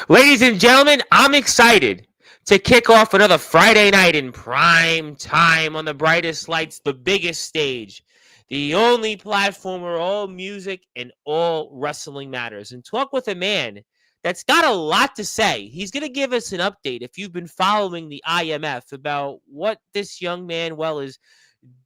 Ladies and gentlemen, I'm excited to kick off another Friday night in prime time on the brightest lights, the biggest stage, the only platform where all music and all wrestling matters, and talk with a man that's got a lot to say. He's going to give us an update if you've been following the IMF about what this young man, is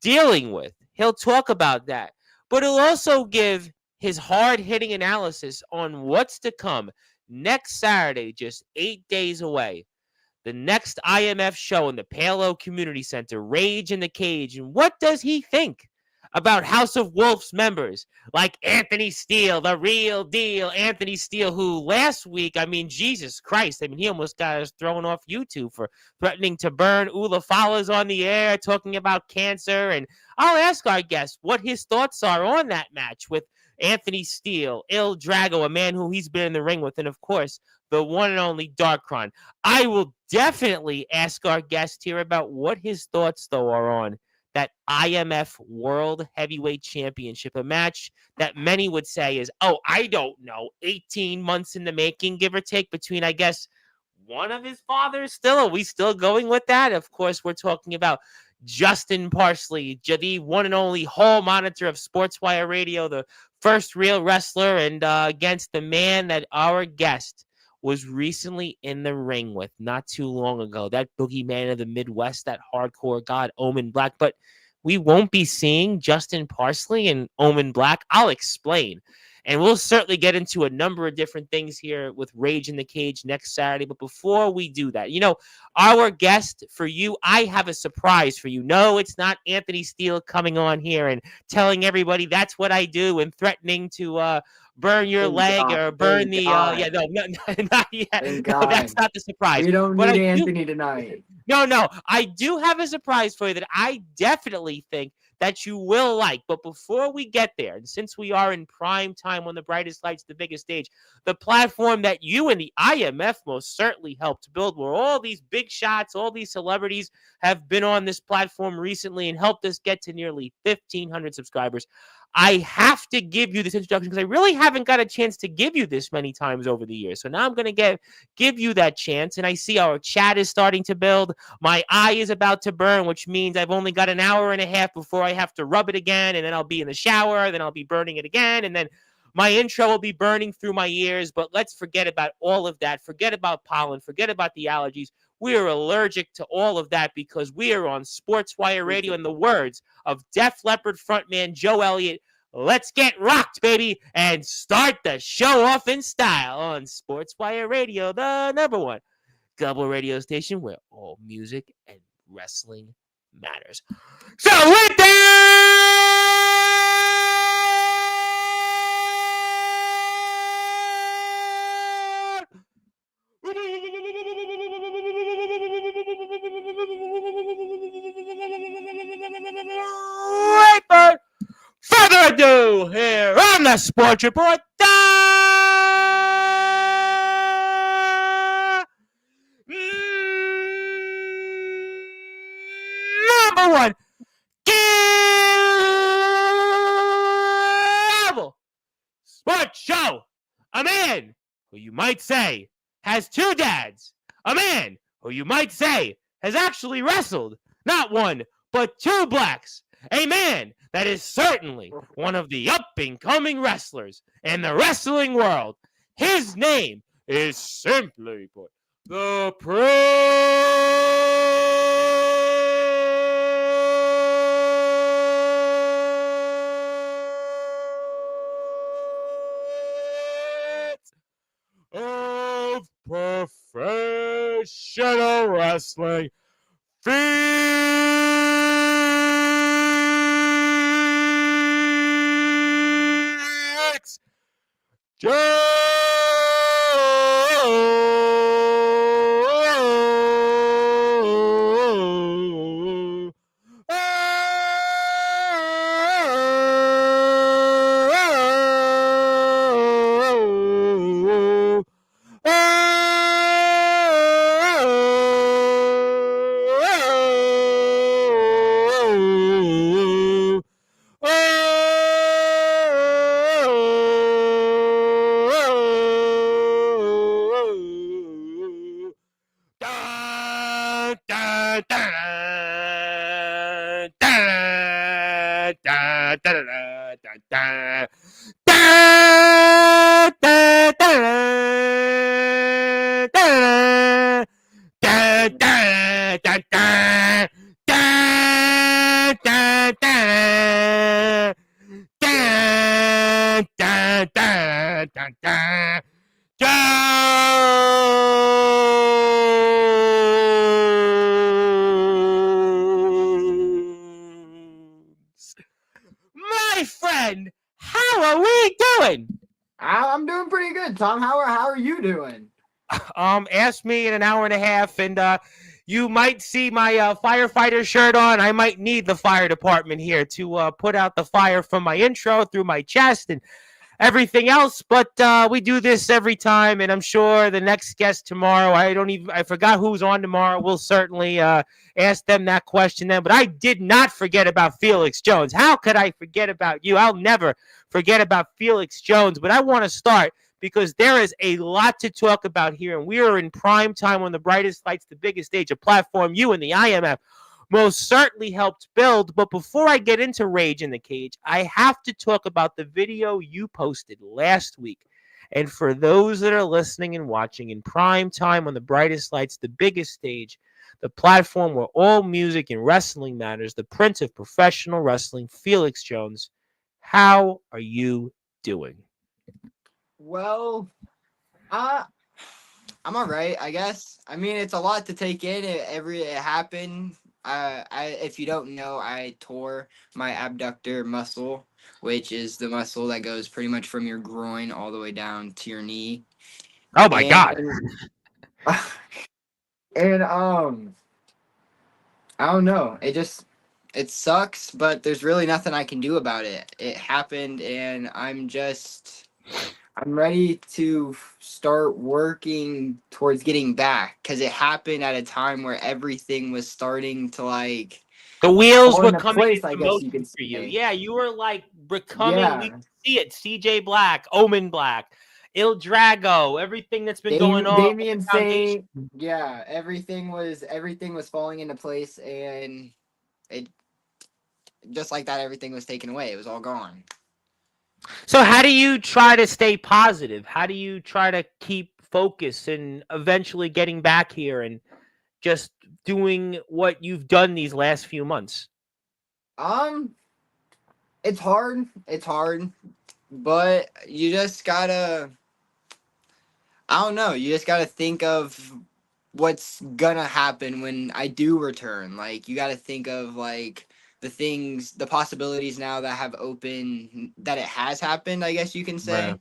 dealing with. He'll talk about that, but he'll also give his hard hitting analysis on what's to come next Saturday, just 8 days away. The next IMF show in the Palo Community Center, Rage in the Cage. And what does he think about House of Wolves members like Anthony Steele, the real deal Anthony Steele, who last week, Jesus Christ, he almost got us thrown off YouTube for threatening to burn Ula Falas on the air, talking about cancer. And I'll ask our guest what his thoughts are on that match with Anthony Steele, Il Drago, a man who he's been in the ring with, and of course, the one and only Darkron. I will definitely ask our guest here about what his thoughts, though, are on that IMF World Heavyweight Championship, a match that many would say is, I don't know, 18 months in the making, give or take, between, I guess, one of his fathers still. Are we still going with that? Of course, we're talking about Justin Parsley, the one and only hall monitor of Sportswire Radio, the first real wrestler, and against the man that our guest was recently in the ring with not too long ago, that boogeyman of the Midwest, that hardcore god, Omen Black. But we won't be seeing Justin Parsley and Omen Black. I'll explain. And we'll certainly get into a number of different things here with Rage in the Cage next Saturday. But before we do that, our guest for you, I have a surprise for you. No, it's not Anthony Steele coming on here and telling everybody that's what I do and threatening to burn your leg or burn the not yet. No, that's not the surprise. We don't need Anthony tonight. No, I do have a surprise for you that I definitely think that you will like. But before we get there, and since we are in prime time on the brightest lights, the biggest stage, the platform that you and the IMF most certainly helped build, where all these big shots, all these celebrities have been on this platform recently and helped us get to nearly 1,500 subscribers. I have to give you this introduction because I really haven't got a chance to give you this many times over the years. So now I'm going to give you that chance. And I see our chat is starting to build. My eye is about to burn, which means I've only got an hour and a half before I have to rub it again. And then I'll be in the shower. Then I'll be burning it again. And then my intro will be burning through my ears. But let's forget about all of that. Forget about pollen. Forget about the allergies. We are allergic to all of that because we are on Sportswire Radio. In the words of Def Leppard frontman Joe Elliott, let's get rocked, baby, and start the show off in style on Sportswire Radio, the number one global radio station where all music and wrestling matters. So with that, without further ado, here on the Sports Report, number one global sports show. A man who you might say has two dads. A man who you might say has actually wrestled not one, but two blacks. A man that is certainly one of the up-and-coming wrestlers in the wrestling world. His name is simply put, the Prince of Professional Wrestling, Felix My friend, how are we doing? I'm doing pretty good, Tom. How are you doing? Ask me in an hour and a half, and you might see my firefighter shirt on. I might need the fire department here to put out the fire from my intro through my chest and everything else. But we do this every time, and I'm sure the next guest tomorrow, I forgot who's on tomorrow. We'll certainly ask them that question then. But I did not forget about Felix Jones. How could I forget about you? I'll never forget about Felix Jones. But I want to start because there is a lot to talk about here, and we are in prime time on the brightest lights, the biggest stage, a platform you and the IMF most certainly helped build. But before I get into Rage in the Cage, I have to talk about the video you posted last week. And for those that are listening and watching in prime time on the brightest lights, the biggest stage, the platform where all music and wrestling matters, the prince of professional wrestling, Felix Jones, how are you doing? Well, I'm all right, I guess. I mean, it's a lot to take in. It happened. If you don't know, I tore my abductor muscle, which is the muscle that goes pretty much from your groin all the way down to your knee. Oh my God. And I don't know. It sucks, but there's really nothing I can do about it. It happened, and I'm ready to start working towards getting back, because it happened at a time where everything was starting to the wheels fall were into coming place, into I guess you motion could for you. say. Yeah, you were like becoming. Yeah. We could see it. CJ Black, Omen Black, Il Drago, everything that's been going on. Damian Saint. Yeah, everything was falling into place, and it just like that, everything was taken away. It was all gone. So how do you try to stay positive? How do you try to keep focus and eventually getting back here and just doing what you've done these last few months? It's hard. It's hard, but you just gotta. I don't know. You just gotta think of what's gonna happen when I do return. Like, you gotta think of the possibilities now that have opened, that it has happened, I guess you can say. Right.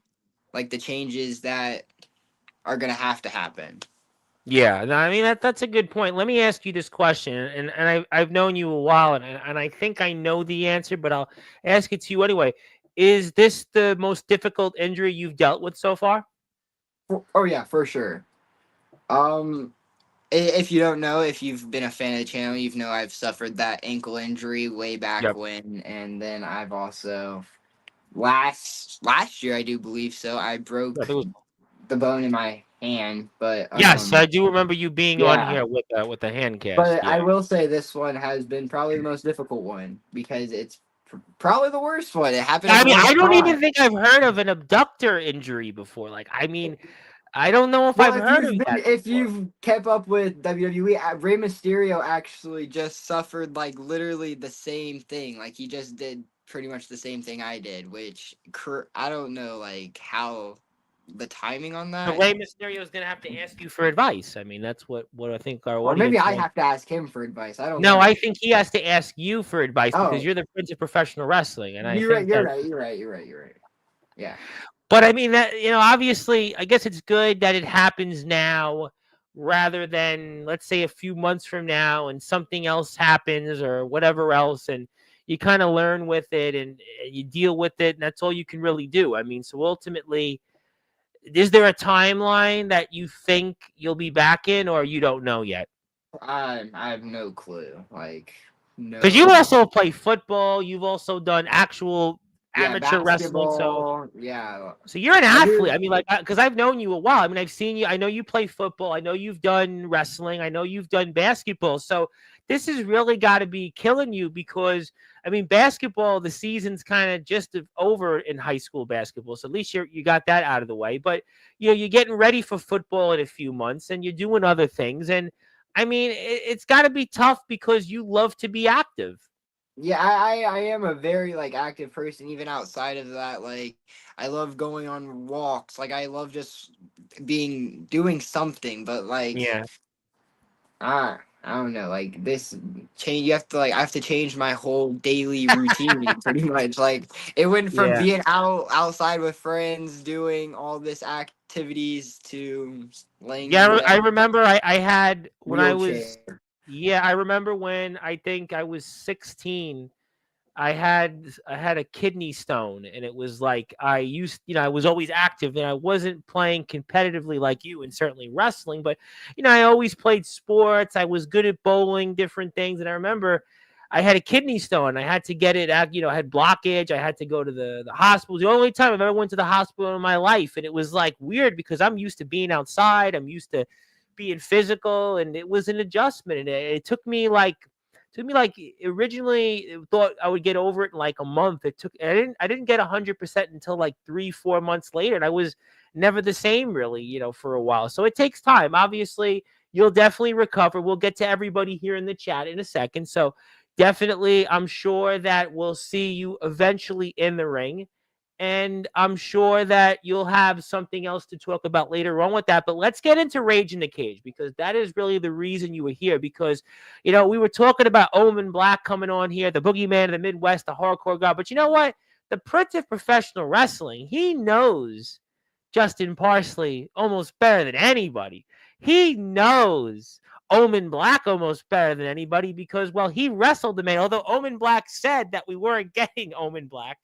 Like the changes that are gonna have to happen. Yeah, no, I mean that's a good point. Let me ask you this question, and I've known you a while, and I think I know the answer, but I'll ask it to you anyway. Is this the most difficult injury you've dealt with so far? Oh yeah, for sure. If you don't know, if you've been a fan of the channel, you know I've suffered that ankle injury way back when, and then I've also last year, I do believe so, I broke the bone in my hand. But yes, I do remember you being on here with a hand cast. But I will say this one has been probably the most difficult one, because it's probably the worst one. It happened. I mean, I don't even think I've heard of an abductor injury before. Like, I mean, I don't know if I've heard of that. If you've kept up with WWE, Rey Mysterio actually just suffered like literally the same thing. Like, he just did pretty much the same thing I did, which I don't know like how the timing on that. So Rey Mysterio is going to have to ask you for advice. I mean, that's what I think our audience. Or maybe I have to ask him for advice. I don't know. No, I think he has to ask you for advice because you're the prince of professional wrestling, and you're right. Yeah. But I mean that, obviously, I guess it's good that it happens now rather than, let's say, a few months from now and something else happens or whatever else, and you kind of learn with it and you deal with it, and that's all you can really do. I mean, so ultimately, is there a timeline that you think you'll be back in, or you don't know yet? I have no clue. Like, no. Because you also play football. You've also done actual Yeah, amateur wrestling. So basketball. Yeah, you're an I athlete. do. I mean, like, because I've known you a while. I mean, I've seen you. I know you play football. I know you've done wrestling. I know you've done basketball. So this has really got to be killing you because I mean, basketball. The season's kind of just over in high school basketball. So at least you got that out of the way. But you're getting ready for football in a few months, and you're doing other things. And I mean, it's got to be tough because you love to be active. Yeah, I am a very like active person even outside of that. Like I love going on walks. Like I love just being doing something, but like Yeah. I don't know, like this change you have to like I have to change my whole daily routine pretty much. Like it went from Yeah. being outside with friends doing all this activities to laying in Yeah, I bed, remember I had when I was wheelchair. yeah, I remember when I think I was 16, I had a kidney stone and it was like I used, I was always active and I wasn't playing competitively like you and certainly wrestling, but I always played sports. I was good at bowling, different things, and I remember I had a kidney stone. I had to get it out, I had blockage. I had to go to the hospital. The only time I've ever went to the hospital in my life. And it was like weird because I'm used to being outside. I'm used to being physical. And it was an adjustment. And it took me like originally thought I would get over it in like a month. I didn't get 100% until like 3-4 months later. And I was never the same really, for a while. So it takes time. Obviously, you'll definitely recover. We'll get to everybody here in the chat in a second. So definitely, I'm sure that we'll see you eventually in the ring. And I'm sure that you'll have something else to talk about later on with that. But let's get into Rage in the Cage because that is really the reason you were here. Because, we were talking about Omen Black coming on here, the boogeyman of the Midwest, the hardcore guy. But you know what? The Prince of Professional Wrestling, he knows Justin Parsley almost better than anybody. He knows Omen Black almost better than anybody because, well, he wrestled the man. Although Omen Black said that we weren't getting Omen Black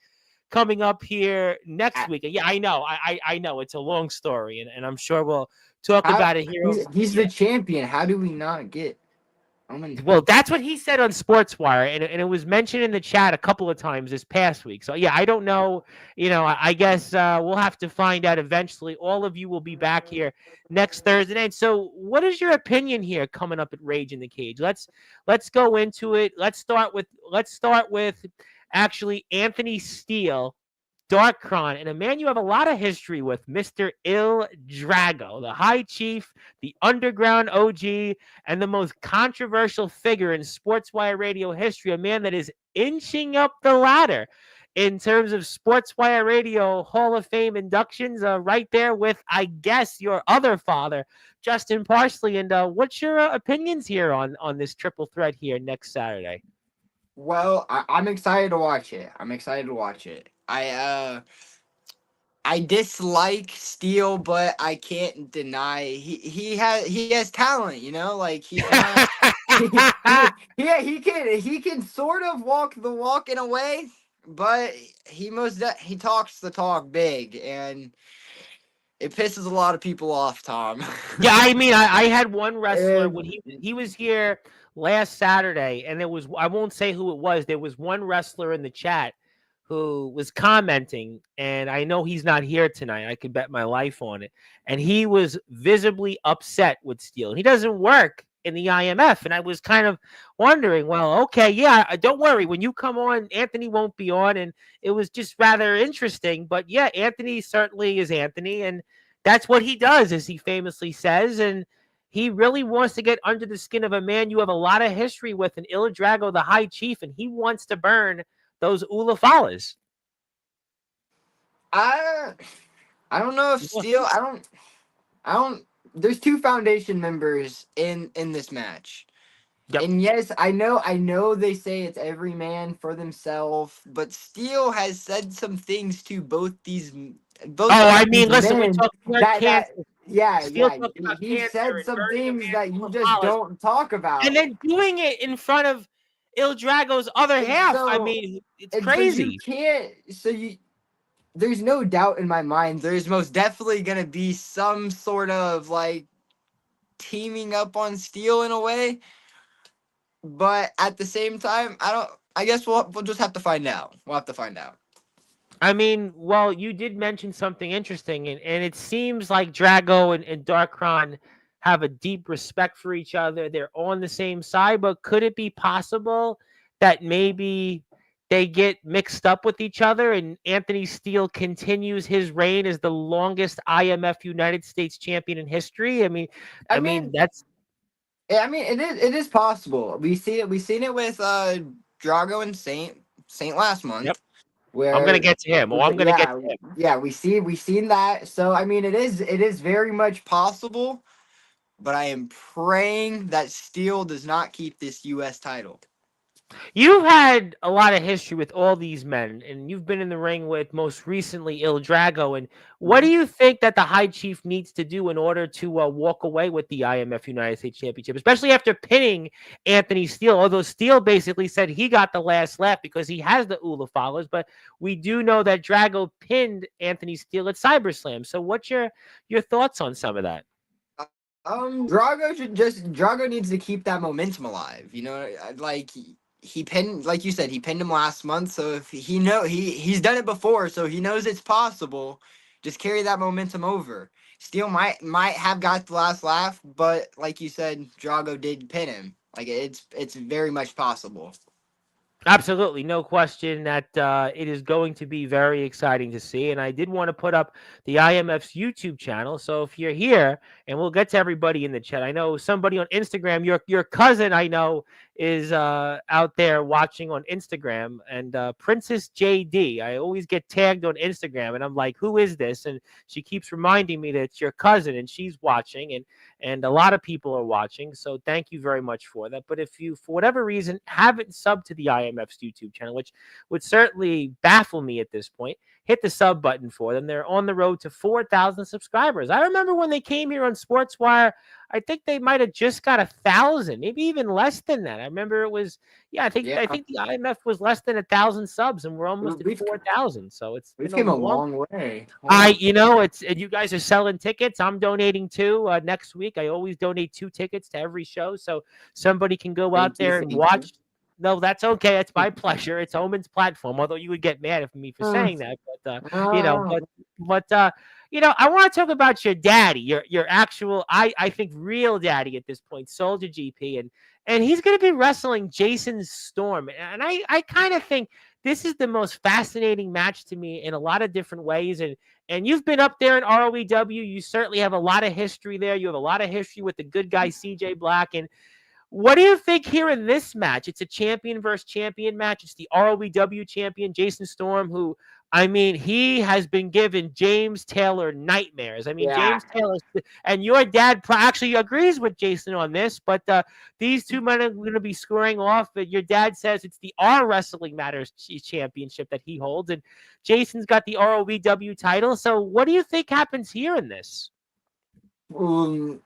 coming up here next I- week. Yeah, I know. I know. It's a long story, and I'm sure we'll talk How about it here. he's Yeah. the champion. How do we not get I'm Well, that's what he said on Sportswire, and it was mentioned in the chat a couple of times this past week. So, yeah, I don't know. I guess we'll have to find out eventually. All of you will be back here next Thursday night. So, what is your opinion here coming up at Rage in the Cage? Let's go into it. Let's start with actually Anthony Steele, Darkron, and a man you have a lot of history with, Mr. Il Drago, the High Chief, the Underground OG, and the most controversial figure in Sportswire radio history, a man that is inching up the ladder in terms of Sportswire Radio Hall of Fame inductions, right there with, I guess, your other father, Justin Parsley. And what's your opinions here on this triple threat here next Saturday? Well, I'm excited to watch it. I'm excited to watch it. I dislike Steele, but I can't deny he has talent. Like he's not. Yeah, he can sort of walk the walk in a way, but he talks the talk big, and it pisses a lot of people off, Tom. Yeah, I mean, I had one wrestler when and he was here last Saturday, and there was, I won't say who it was. There was one wrestler in the chat who was commenting, and I know he's not here tonight. I could bet my life on it. And he was visibly upset with Steele. He doesn't work in the IMF, and I was kind of wondering, well, okay, yeah, don't worry. When you come on, Anthony won't be on, and it was just rather interesting. But yeah, Anthony certainly is Anthony, and that's what he does, as he famously says. And he really wants to get under the skin of a man you have a lot of history with, an Il Drago, the High Chief, and he wants to burn those Ulafalas. I I don't know if Steele. I don't. There's two foundation members in this match. Yep. And yes, I know they say it's every man for themselves, but Steele has said some things to both Oh, of I these mean, listen, we're men talking about that cancer. yeah, Steele yeah. talking about He cancer said and some burning a things man's that you just Ulafalas, don't talk and about. then doing it in front of Il Drago's other And half. I so mean, it's and so you crazy. can't so you there's no doubt in my mind there's most definitely going to be some sort of like teaming up on Steele in a way. But at the same time, I don't. I guess we'll just have to find out. We'll have to find out. I mean, well, you did mention something interesting, and it seems like Drago and Darkron have a deep respect for each other. They're on the same side, but could it be possible that maybe they get mixed up with each other and Anthony Steele continues his reign as the longest IMF United States champion in history? I I mean mean, that's it is possible. We've seen it with Drago and Saint last yep. month, I'm gonna where get to him. Oh, I'm gonna get yeah, to him. yeah, we've seen that. So I mean, it is very much possible, but I am praying that Steele does not keep this U.S. title. You've had a lot of history with all these men, and you've been in the ring with most recently Il Drago. And what do Mhm. you think that the High Chief needs to do in order to walk away with the IMF United States Championship, especially after pinning Anthony Steele? Although Steele basically said he got the last laugh because he has the ULA followers, but we do know that Drago pinned Anthony Steele at SiberSlam. So, what's your thoughts on some of that? Drago needs to keep that momentum alive. Like he pinned, like you said, he pinned him last month. So if he's done it before, so he knows it's possible. Just carry that momentum over. Steele might have got the last laugh, but like you said, Drago did pin him. Like it's very much possible. Absolutely, no question that it is going to be very exciting to see. And I did want to put up the IMF's YouTube channel. So if you're here, and we'll get to everybody in the chat. I know somebody on Instagram, your cousin, I know, is out there watching on Instagram, and Princess JD. I always get tagged on Instagram, and I'm like, who is this? And she keeps reminding me that it's your cousin, and she's watching, and a lot of people are watching. So thank you very much for that. But if you, for whatever reason, haven't subbed to the IMF's YouTube channel, which would certainly baffle me at this point, hit the sub button for them. They're on the road to 4,000 subscribers. I remember when they came here on Sportswire, I think they might have just got 1,000, maybe even less than that. I remember it was, yeah, Yeah, I think the IMF was less than 1,000 subs, and we're almost at we've 4,000. So it's we've been a came a long. long way. Wow. It's, and you guys are selling tickets. I'm donating too next week. I always donate 2 tickets to every show, so somebody can go out Thank you. there and Thank you. watch. No, that's okay. It's my pleasure. It's Omen's platform. Although you would get mad at me for Uh, saying that, but you know, uh, but I want to talk about your daddy, your actual, I think real daddy at this point, Soldier GP, and he's going to be wrestling Jason Storm, and I kind of think this is the most fascinating match to me in a lot of different ways, and you've been up there in ROEW. You certainly have a lot of history there. You have a lot of history with the good guy CJ Black, and what do you think here in this match? It's a champion versus champion match. It's the ROEW champion, Jason Storm, who, he has been given James Taylor nightmares. yeah. James Taylor, and your dad actually agrees with Jason on this, but these two men are going to be squaring off. Your dad says it's the R Wrestling Matters championship that he holds, and Jason's got the ROEW title. So what do you think happens here in this? Um,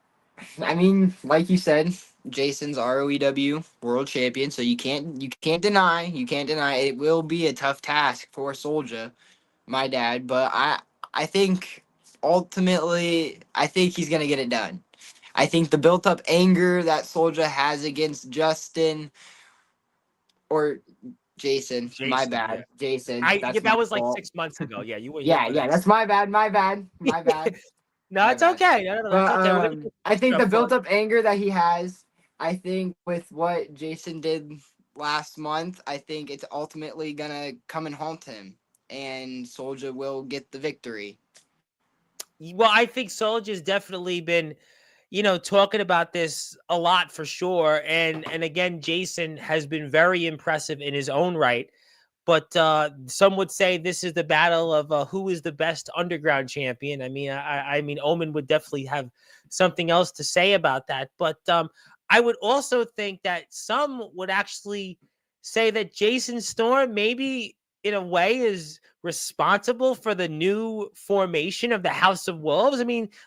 I mean, like you said, Jason's ROEW world champion, so you can't deny it will be a tough task for Soldier, my dad. But I think ultimately I think he's gonna get it done. I think the built up anger that Soldier has against Justin or Jason, my Jason, yeah. bad, Jason, that's my That was like fault. 6 months ago. Yeah, you were here Yeah, for yeah, that. that's my bad. No, My it's bad. okay. No, that's But okay. We're gonna get I think the stuff built on. up anger that he has, I think with what Jason did last month, I think it's ultimately gonna come and haunt him, and Soldier will get the victory. Well, I think Soldier's definitely been, talking about this a lot for sure. And again, Jason has been very impressive in his own right. But some would say this is the battle of who is the best underground champion. Omen would definitely have something else to say about that. But I would also think that some would actually say that Jason Storm maybe in a way is responsible for the new formation of the House of Wolves.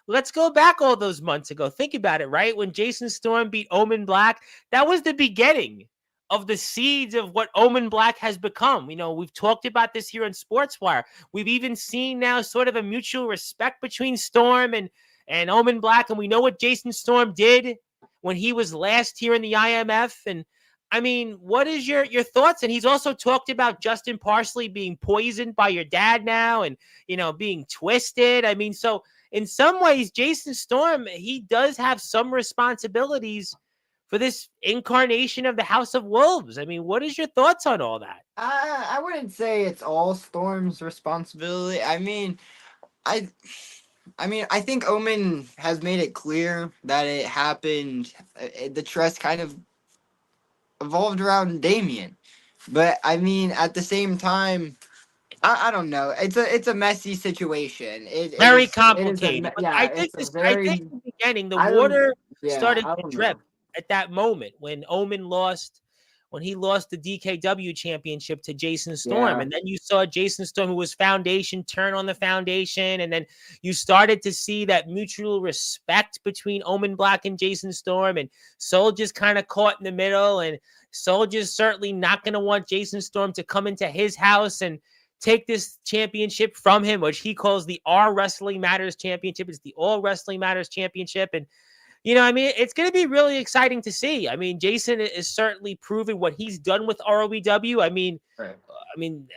Let's go back all those months ago. Think about it, right? When Jason Storm beat Omen Black, that was the beginning of the seeds of what Omen Black has become. We've talked about this here on Sportswire. We've even seen now sort of a mutual respect between Storm and Omen Black, and we know what Jason Storm did when he was last here in the IMF. And I mean, what is your thoughts? And he's also talked about Justin Parsley being poisoned by your dad now, and being twisted. I mean, so in some ways, Jason Storm, he does have some responsibilities for this incarnation of the House of Wolves. I mean, what is your thoughts on all that? I wouldn't say it's all Storm's responsibility. I I think Omen has made it clear that it happened. The trust kind of evolved around Damien, but at the same time, I don't know. It's a messy situation. Very It is complicated. But yeah. It's a I think very in the beginning, the I don't water yeah. started I to don't drip know. at that moment when Omen lost, when he lost the DKW championship to Jason Storm. Yeah. And then you saw Jason Storm, who was foundation, turn on the foundation. And then you started to see that mutual respect between Omen Black and Jason Storm. And Soldier's kind of caught in the middle. And Soldier's certainly not going to want Jason Storm to come into his house and take this championship from him, which he calls the R Wrestling Matters Championship. It's the All Wrestling Matters Championship. And it's going to be really exciting to see. I mean, Jason is certainly proving what he's done with ROEW. Right.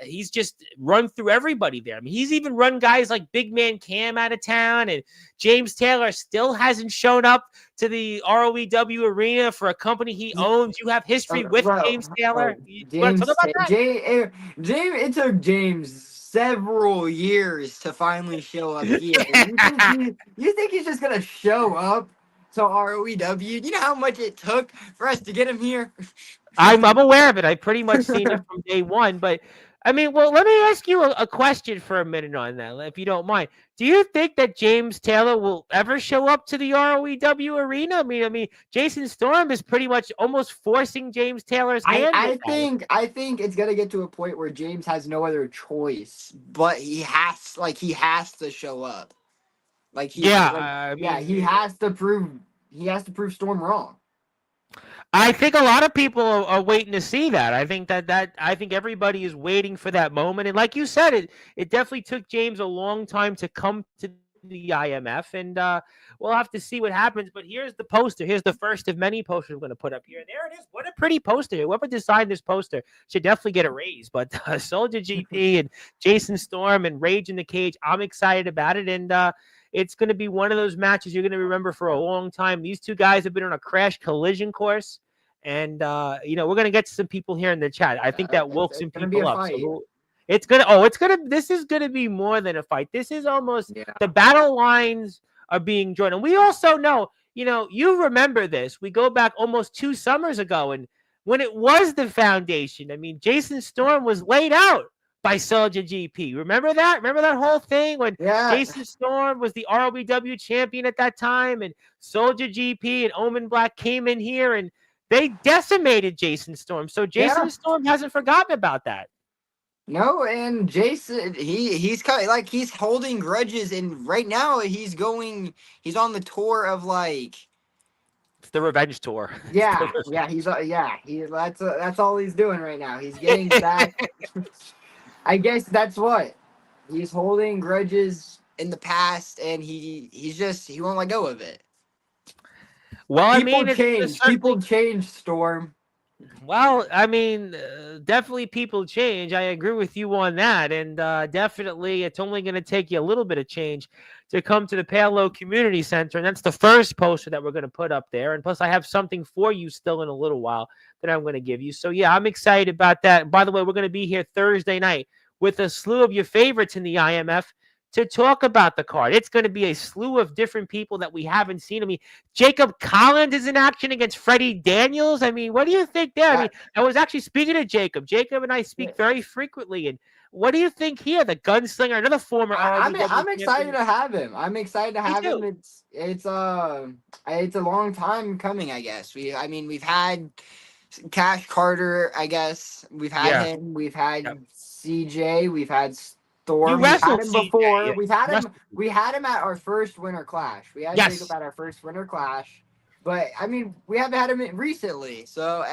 He's just run through everybody there. I mean, he's even run guys like Big Man Cam out of town, and James Taylor still hasn't shown up to the ROEW arena for a company he owns. You have history with James Taylor. You want to talk about that? James, it took James several years to finally show up here. You think he's just gonna show up to ROEW? You know how much it took for us to get him here? I'm aware of it. I've pretty much seen it from day one. But let me ask you a question for a minute on that, if you don't mind. Do you think that James Taylor will ever show up to the ROEW arena? I mean, Jason Storm is pretty much almost forcing James Taylor's hand. I think it's gonna get to a point where James has no other choice, but he has to show up. He has to prove Storm wrong. I think a lot of people are waiting to see that. I think I think everybody is waiting for that moment. And like you said, it definitely took James a long time to come to the IMF, and we'll have to see what happens. But here's the poster. Here's the first of many posters we're going to put up here. And there it is. What a pretty poster. Whoever designed this poster should definitely get a raise. But Soldier GP and Jason Storm and Rage in the Cage, I'm excited about it. And it's going to be one of those matches you're going to remember for a long time. These two guys have been on a crash collision course. And, we're going to get to some people here in the chat. I think that woke some people up. So this is going to be more than a fight. This is almost the battle lines are being joined. And we also know, you remember this. We go back almost 2 summers ago. And when it was the foundation, I mean, Jason Storm was laid out by Soldier GP. Remember that? Remember that whole thing when Jason Storm was the ROEW champion at that time, and Soldier GP and Omen Black came in here and they decimated Jason Storm. So Jason Storm hasn't forgotten about that. No, and Jason, he's he's holding grudges, and right now he's on the tour of it's the revenge tour. That's all he's doing right now. He's getting back. I guess that's what he's holding grudges in the past, and he won't let go of it. Well, people change, Storm. Well, definitely people change. I agree with you on that. And definitely it's only going to take you a little bit of change to come to the Palo Community Center. And that's the first poster that we're going to put up there. And plus I have something for you still in a little while that I'm going to give you. So yeah, I'm excited about that. By the way, we're going to be here Thursday night with a slew of your favorites in the IMF to talk about the card. It's going to be a slew of different people that we haven't seen. I mean, Jacob Collins is in action against Freddie Daniels. I mean, what do you think there? I was actually speaking to Jacob. Jacob and I speak very frequently. And what do you think here? The gunslinger, another former. I'm excited to have him. I'm excited to have him. It's a long time coming, I guess. We've had Cash Carter, I guess. We've had him. We've had CJ. We've had Storm. We've had him before. CJ, we had him at our first Winter Clash. We had Jacob at our first Winter Clash. But we haven't had him recently. So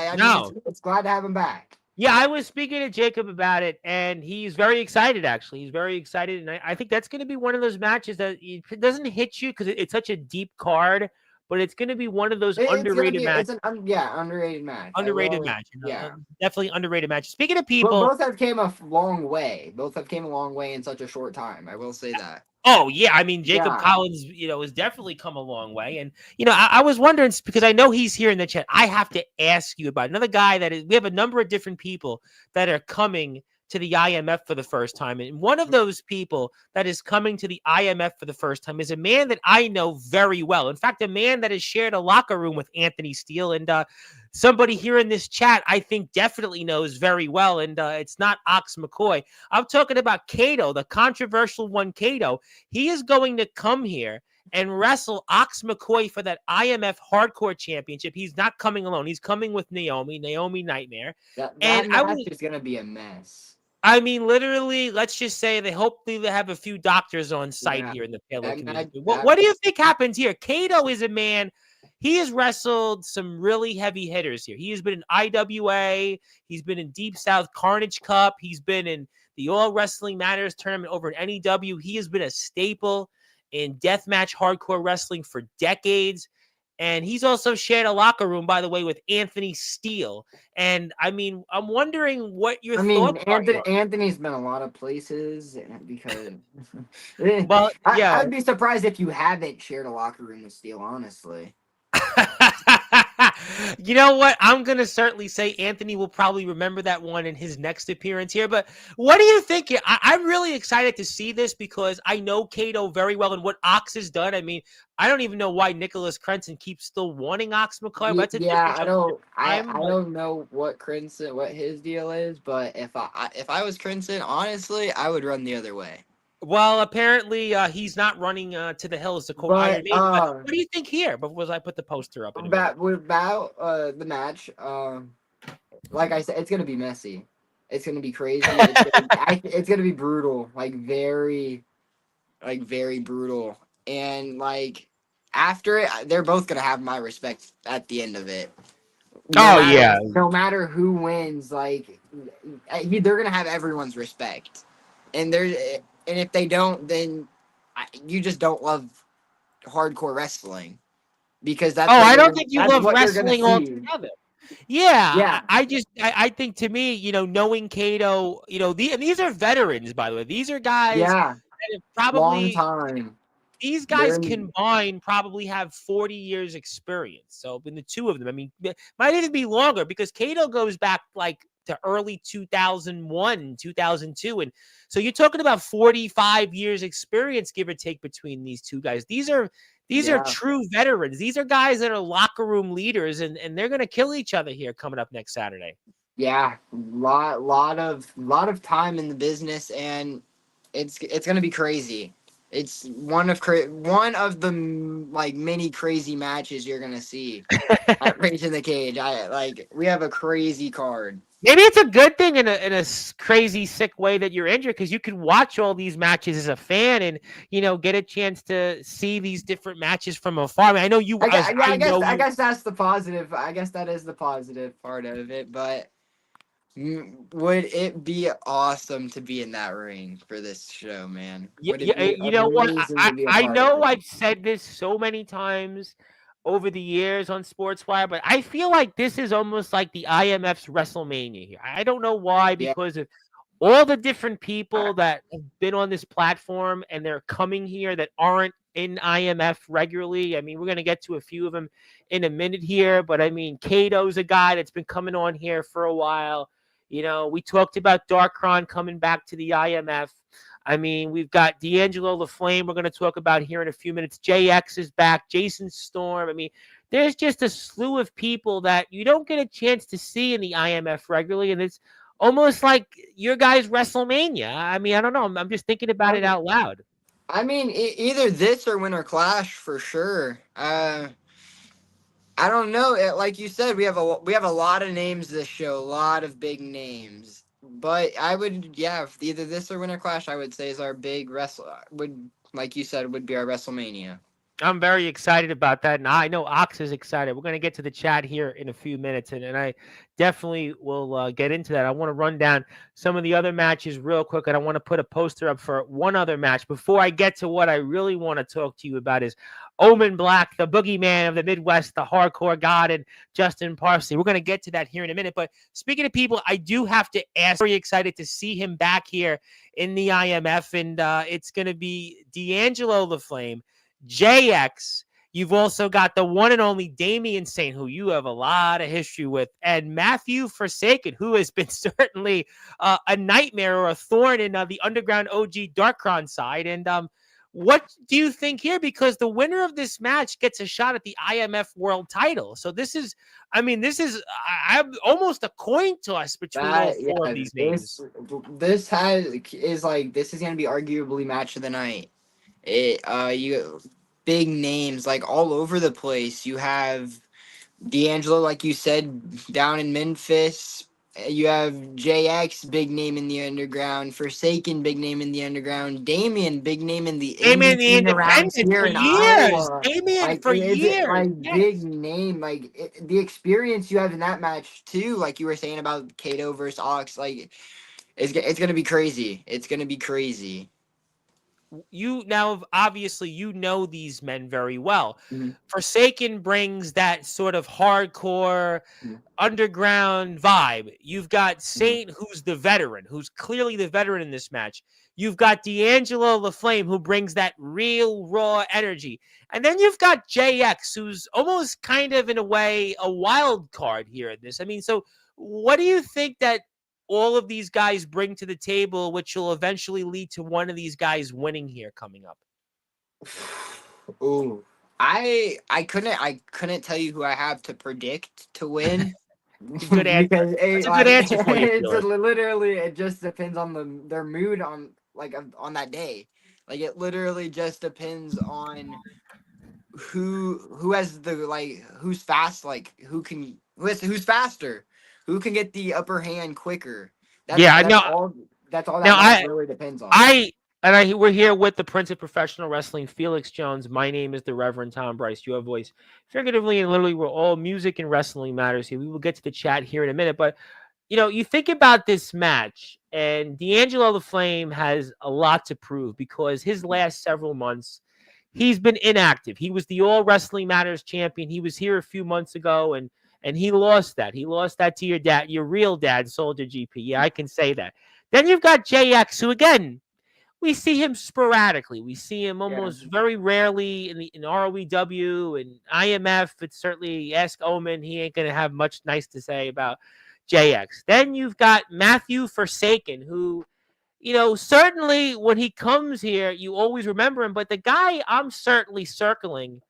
it's glad to have him back. Yeah, I was speaking to Jacob about it, and he's very excited, actually. He's very excited, and I think that's going to be one of those matches that it doesn't hit you because it's such a deep card, but it's going to be one of those underrated matches. Underrated match. Underrated match. Definitely underrated match. Speaking of But people, both have came a long way. Both have came a long way in such a short time. I will say that. oh yeah, I mean Jacob Collins, has definitely come a long way, and I was wondering because I know he's here in the chat. I have to ask you about another guy that is. We have a number of different people that are coming to the IMF for the first time, and one of those people that is coming to the IMF for the first time is a man that I know very well. In fact, a man that has shared a locker room with Anthony Steele, and somebody here in this chat I think definitely knows very well, and it's not Ox McCoy. I'm talking about Cato, the controversial one, Cato. He is going to come here and wrestle Ox McCoy for that IMF Hardcore Championship. He's not coming alone. He's coming with Naomi Nightmare. That match is going to be a mess. I mean, literally, let's just say they hopefully they have a few doctors on site here in the Palo community. What do you think happens here? Cato is a man. He has wrestled some really heavy hitters here. He has been in IWA. He's been in Deep South Carnage Cup. He's been in the All Wrestling Matters tournament over in NEW. He has been a staple in deathmatch hardcore wrestling for decades. And he's also shared a locker room, by the way, with Anthony Steele. And I mean, I'm wondering what your thoughts are. Anthony's been a lot of places because well, yeah. I'd be surprised if you haven't shared a locker room with Steele, honestly. You know what? I'm going to certainly say Anthony will probably remember that one in his next appearance here. But what do you think? I'm really excited to see this because I know Cato very well and what Ox has done. I mean, I don't even know why Nicholas Crenson keeps still wanting Ox McCoy. But I don't know what his deal is, but if I was Crenson, honestly, I would run the other way. Well, apparently he's not running to the hills to quote Iron Maiden. But what do you think here? Before I put the poster up. About the match, like I said, it's gonna be messy. It's gonna be crazy. It's gonna be brutal, very brutal. And after it, they're both gonna have my respect at the end of it. No matter who wins, they're gonna have everyone's respect. And if they don't, then you just don't love hardcore wrestling because that's. Oh, I don't think you love wrestling altogether. Yeah. I think to me, knowing Cato, these are veterans, by the way. These are guys. Yeah. Probably long time. These guys combined probably have 40 years experience. So in the two of them, I mean, it might even be longer because Cato goes back to early 2001, 2002. And so you're talking about 45 years experience, give or take, between these two guys. These are true veterans. These are guys that are locker room leaders, and they're going to kill each other here coming up next Saturday. Yeah, lot of time in the business, and it's going to be crazy. It's one of the many crazy matches you're going to see at Rage in the Cage. We have a crazy card. Maybe it's a good thing in a crazy, sick way that you're injured because you can watch all these matches as a fan and, get a chance to see these different matches from afar. I mean, I know you. I guess that's the positive. I guess that is the positive part of it. But would it be awesome to be in that ring for this show, man? You know what? I know I've said this so many times over the years on Sportswire, but I feel like this is almost like the IMF's WrestleMania here. I don't know why, because of all the different people that have been on this platform and they're coming here that aren't in IMF regularly. I mean, we're going to get to a few of them in a minute here, but I mean, Cato's a guy that's been coming on here for a while. We talked about Darkron coming back to the IMF. I mean, we've got D'Angelo the Flame we're going to talk about here in a few minutes. JX is back. Jason Storm. I mean, there's just a slew of people that you don't get a chance to see in the IMF regularly, and it's almost like your guys' WrestleMania. I mean, I don't know. I'm just thinking about it out loud. I mean, either this or Winter Clash for sure. I don't know. Like you said, we have a lot of names this show, a lot of big names. But I would, either this or Winter Clash, I would say is our big like you said, would be our WrestleMania. I'm very excited about that. And I know Ox is excited. We're going to get to the chat here in a few minutes. And I definitely will get into that. I want to run down some of the other matches real quick. And I want to put a poster up for one other match. Before I get to what I really want to talk to you about is Omen Black, the boogeyman of the Midwest, the hardcore god, and Justin Parsley. We're going to get to that here in a minute. But speaking of people, I do have to ask, very excited to see him back here in the IMF. And it's going to be D'Angelo the Flame, JX. You've also got the one and only Damian Saint, who you have a lot of history with, and Matthew Forsaken, who has been certainly a nightmare or a thorn in the underground OG Darkron side. And what do you think here? Because the winner of this match gets a shot at the IMF World Title. So this is, I'm almost a coin toss between all four of these names. This is gonna be arguably match of the night. You big names like all over the place. You have D'Angelo, like you said, down in Memphis. You have JX, big name in the underground. Forsaken, big name in the underground. Damien, big name in the Damien the scene around Independent here for in years. Iowa. Damien for years. Yes. Big name. The experience you have in that match too, like you were saying about Kato versus Ox, it's gonna be crazy. It's gonna be crazy. You now obviously you know these men very well. Mm-hmm. Forsaken brings that sort of hardcore underground vibe. You've got Saint, who's the veteran, who's clearly the veteran in this match. You've got D'Angelo the Flame, who brings that real raw energy. And then you've got JX, who's almost kind of in a way a wild card here in this. I mean, so what do you think that all of these guys bring to the table, which will eventually lead to one of these guys winning here coming up? Ooh, I couldn't tell you who I have to predict to win. Good answer. That's a good answer for you. It just depends on their mood on that day. Like it literally just depends on who has who's fast, who's faster, who can get the upper hand quicker. That's all that really depends on. We're here with the Prince of Professional Wrestling, Felix Jones. My name is the Reverend Tom Bryce. You have voice. Figuratively and literally, we're all music and wrestling matters here. We will get to the chat here in a minute. But, you think about this match, and D'Angelo the Flame has a lot to prove because his last several months, he's been inactive. He was the All Wrestling Matters champion. He was here a few months ago, and he lost that. He lost that to your dad, your real dad, Soldier GP. Yeah, I can say that. Then you've got JX, who, again, we see him sporadically. We see him almost very rarely in ROEW and IMF. It's certainly ask Omen. He ain't going to have much nice to say about JX. Then you've got Matthew Forsaken, who, certainly when he comes here, you always remember him. But the guy I'm certainly circling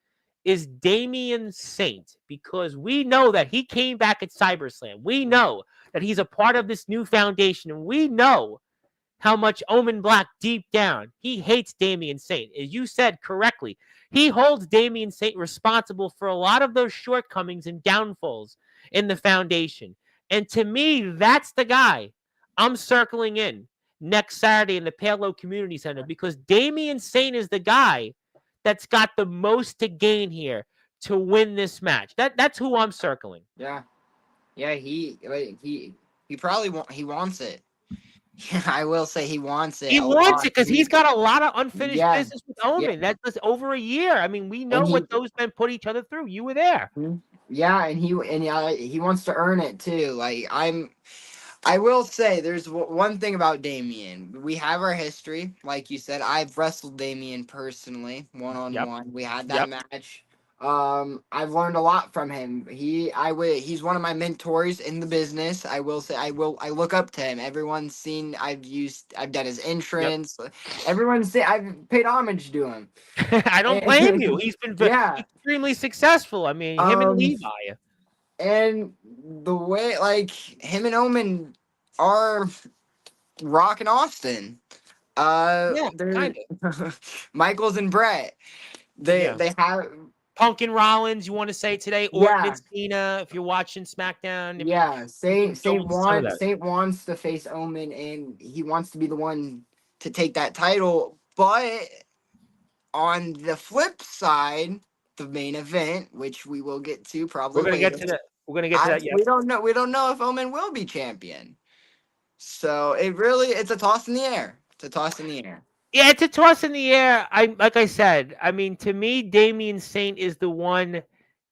is Damian Saint, because we know that he came back at CyberSlam. We know that he's a part of this new foundation, and we know how much Omen Black deep down, he hates Damian Saint. As you said correctly, he holds Damian Saint responsible for a lot of those shortcomings and downfalls in the foundation. And to me, that's the guy I'm circling in next Saturday in the Palo Community Center, because Damian Saint is the guy that's got the most to gain here to win this match. That's who I'm circling. Yeah, he probably wants it. Yeah, I will say he wants it. He wants it because he's got a lot of unfinished business with Omen. Yeah. That's over a year. I mean, we know what those men put each other through. You were there. Yeah, and he wants to earn it too. I will say there's one thing about Damien. We have our history, like you said. I've wrestled Damien personally, one-on-one. We had that match. I've learned a lot from him. He's one of my mentors in the business. I will say I look up to him. Everyone's seen I've done his entrance. Everyone's seen I've paid homage to him. I don't blame you. He's been extremely successful. I mean, him and Levi. And the way him and Omen are rocking Austin. Kind of. Michaels and Brett. They have Punk and Rollins, you want to say today? Orton and Cena, if you're watching SmackDown. Saint wants to face Omen, and he wants to be the one to take that title. But on the flip side, the main event, which we will get to probably We're going to get to that. We're going to get to that, We don't know if Omen will be champion. So it's a toss in the air. Yeah, it's a toss in the air. Like I said, I mean, to me, Damian Saint is the one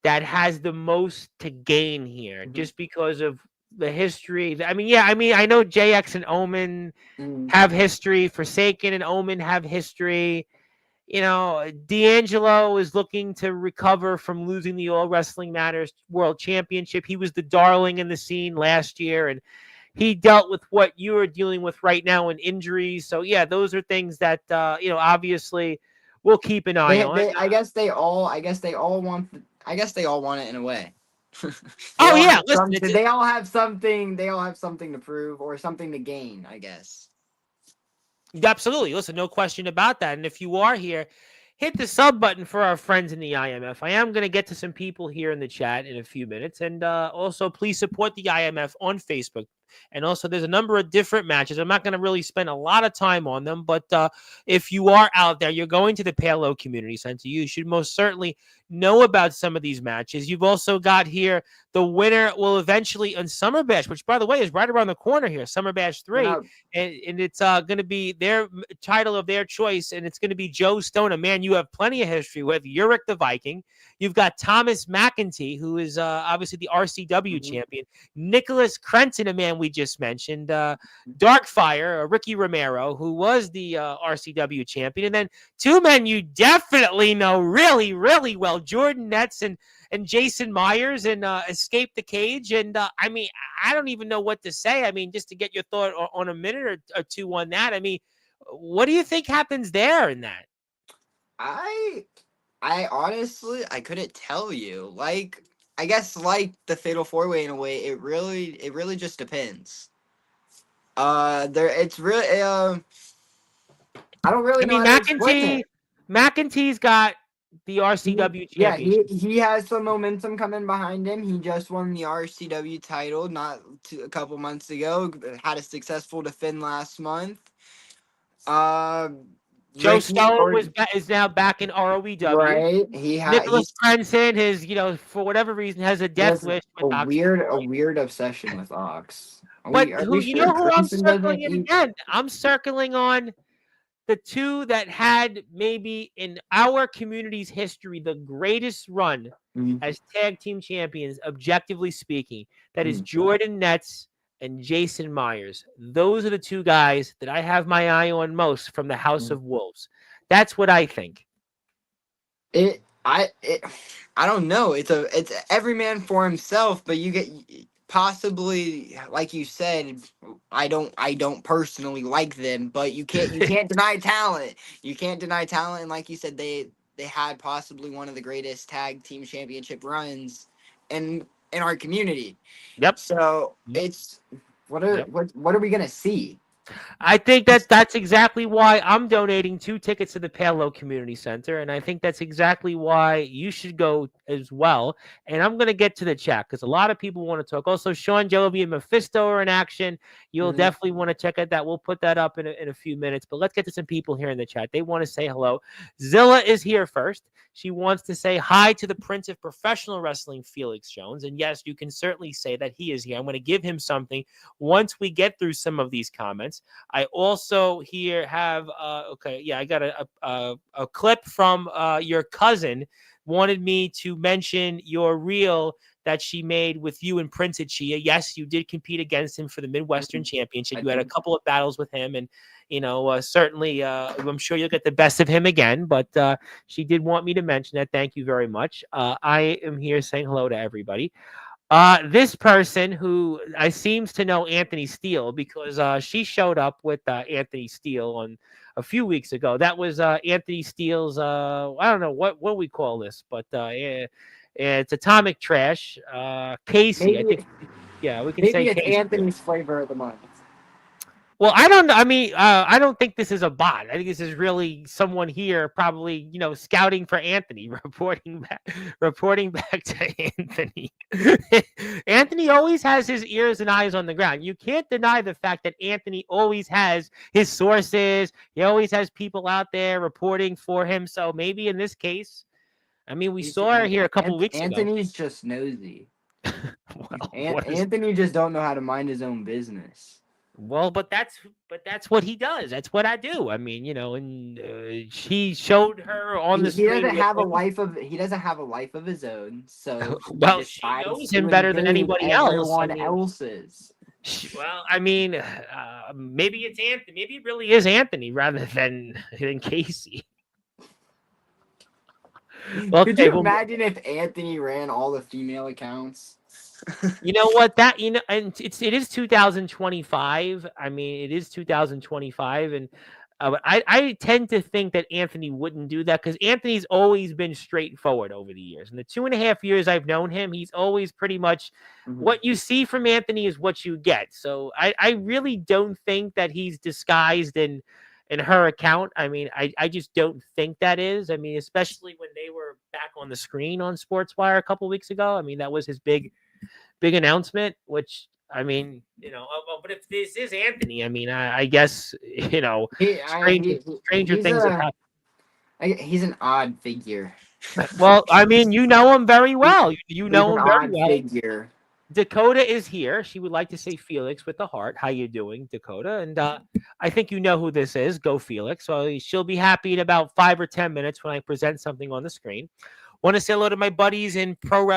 that has the most to gain here, Mhm. just because of the history. I mean, yeah, I mean, I know JX and Omen Mm. have history. Forsaken and Omen have history. D'Angelo is looking to recover from losing the All Wrestling Matters World Championship. He was the darling in the scene last year, and he dealt with what you are dealing with right now in injuries. So yeah, those are things that obviously we'll keep an eye on. I guess they all, I guess they all want it in a way. They Oh all yeah, have listen, it's they all have something, they all have something to prove or something to gain, I guess. absolutely, listen, no question about that. And if you are here, hit the sub button for our friends in the IMF. I am going to get to some people here in the chat in a few minutes, and also please support the IMF on Facebook. And also, there's a number of different matches. I'm not going to really spend a lot of time on them, but if you are out there, you're going to the Palo Community Center, you should most certainly know about some of these matches. You've also got here the winner will eventually on Summer Bash, which, by the way, is right around the corner here, Summer Bash 3. Now, And it's going to be their title of their choice, and it's going to be Joe Stone, a man you have plenty of history with, Uric the Viking. You've got Thomas McEntee, who is obviously the RCW mhm. champion. Nicholas Crenton, a man we just mentioned. Darkfire, Ricky Romero, who was the RCW champion. And then two men you definitely know really, really well, Jordan Netz and Jason Myers and Escape the Cage. And I mean, I don't even know what to say. I mean, just to get your thought on a minute or two on that. I mean, what do you think happens there in that? I I honestly, I couldn't tell you. Like, I guess like the Fatal Four Way in a way, it really just depends. There it's really I don't really I know mean, how to explain it. McEntee's got the He, RCW yeah, championship. he has some momentum coming behind him. He just won the RCW title a couple months ago. Had a successful defend last month. Uh, Joe Ricky Stone or is now back in ROEW. right? Nicholas Prenson, for whatever reason, has a He death has wish with Oxford. a weird obsession with Ox. But Are who we you sure know who I'm Grayson circling doesn't in eat? again? I'm circling on the two that had maybe in our community's history the greatest run Mhm, as tag team champions, objectively speaking. That is mhm, Jordan Netz and Jason Myers. Those are the two guys that I have my eye on most from the House mhm. of Wolves. That's what I think. It I don't know. It's every man for himself, but you get possibly like you said. I don't personally like them, but you can't deny talent. You can't deny talent, and like you said, they had possibly one of the greatest tag team championship runs in our community. Yep. So Yep. it's Yep. what are we gonna see? I think that's exactly why I'm donating 2 tickets to the Palo Community Center, and I think that's exactly why you should go as well. And I'm going to get to the chat because a lot of people want to talk. Also, Sean Jovi and Mephisto are in action. You'll Mhm. definitely want to check out that. We'll put that up in a few minutes. But let's get to some people here in the chat. They want to say hello. Zilla is here first. She wants to say hi to the Prince of Professional Wrestling, Felix Jones. And yes, you can certainly say that he is here. I'm going to give him something once we get through some of these comments. I also here have I got a clip from your cousin wanted me to mention your reel that she made with you and Prince Achia. Yes, you did compete against him for the Midwestern Championship. I You had a think couple of battles with him, and certainly I'm sure you'll get the best of him again. But she did want me to mention that. Thank you very much. I am here saying hello to everybody. This person who I seems to know Anthony Steele because she showed up with Anthony Steele on a few weeks ago. That was Anthony Steele's. I don't know what we call this, but it's Atomic Trash. Casey, I think. maybe Yeah, we can say maybe it's Casey. Anthony's flavor of the month. Well, I don't. I mean, I don't think this is a bot. I think this is really someone here, probably scouting for Anthony, reporting back to Anthony. Anthony always has his ears and eyes on the ground. You can't deny the fact that Anthony always has his sources. He always has people out there reporting for him. So maybe in this case, I mean, we saw her here a couple weeks ago. Anthony's just nosy. Well, what is Anthony just don't know how to mind his own business. Well, but that's what he does. That's what I do. I mean, and she showed her on the He screen doesn't with have a him. life of he doesn't have a life of his own, so he Well, she decides knows to him better than invade anybody else. I everyone mean, else's. well, I mean, maybe it's Anthony. Maybe it really is Anthony rather than Casey. Could Okay, you well, imagine if Anthony ran all the female accounts? you know what? And it is 2025. I mean, it is 2025, and I tend to think that Anthony wouldn't do that because Anthony's always been straightforward over the years. In the 2.5 years I've known him, he's always pretty much Mhm. what you see from Anthony is what you get. So I really don't think that he's disguised in her account. I mean, I just don't think that is. I mean, especially when they were back on the screen on Sportswire a couple weeks ago. I mean, that was his big announcement, which I mean, but if this is Anthony, I mean, I guess He, I, stranger things have happened. he's an odd figure. Well, I mean, you know him very He- well. You he's know an him very odd well. figure. Dakota is here. She would like to say Felix with the heart. How you doing, Dakota? And I think you know who this is. Go Felix. So she'll be happy in about 5 or 10 minutes when I present something on the screen. Want to say hello to my buddies in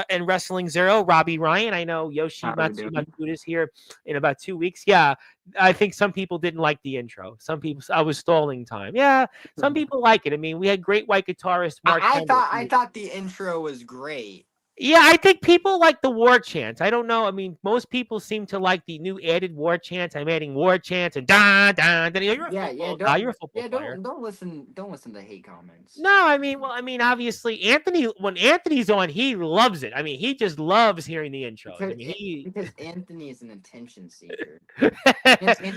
and Wrestling Zero, Robbie Ryan. I know Yoshi How are we doing? Matsuda is here in about 2 weeks. Yeah, I think some people didn't like the intro. Some people, I was stalling time. Yeah, some people like it. I mean, we had great white guitarist Mark. I thought the intro was great. Yeah, I think people like the war chants. I don't know. I mean, most people seem to like the new added war chants. I'm adding war chants and da da. You're a football guy. You're a football player. Don't listen to hate comments. No, I mean, well, I mean, obviously, when Anthony's on, he loves it. I mean, he just loves hearing the intros. I mean, Because Anthony is an attention seeker.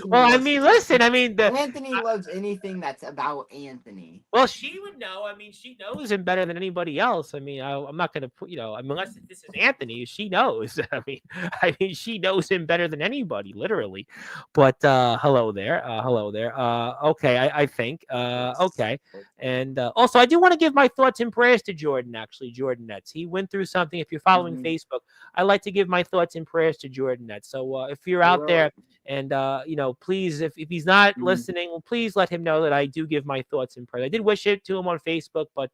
well, I mean, listen, I mean, Anthony loves anything that's about Anthony. well, she would know. I mean, she knows him better than anybody else. I mean, I'm not going to put, I mean, unless this is Anthony, she knows. I mean, she knows him better than anybody, literally. But hello there, hello there. Okay, I think. Okay, and also I do want to give my thoughts and prayers to Jordan. Actually, Jordan Nets. He went through something. If you're following Facebook, I like to give my thoughts and prayers to Jordan Nets. So if you're out there. And please, if he's not listening, well, please let him know that I do give my thoughts and prayers. I did wish it to him on Facebook, but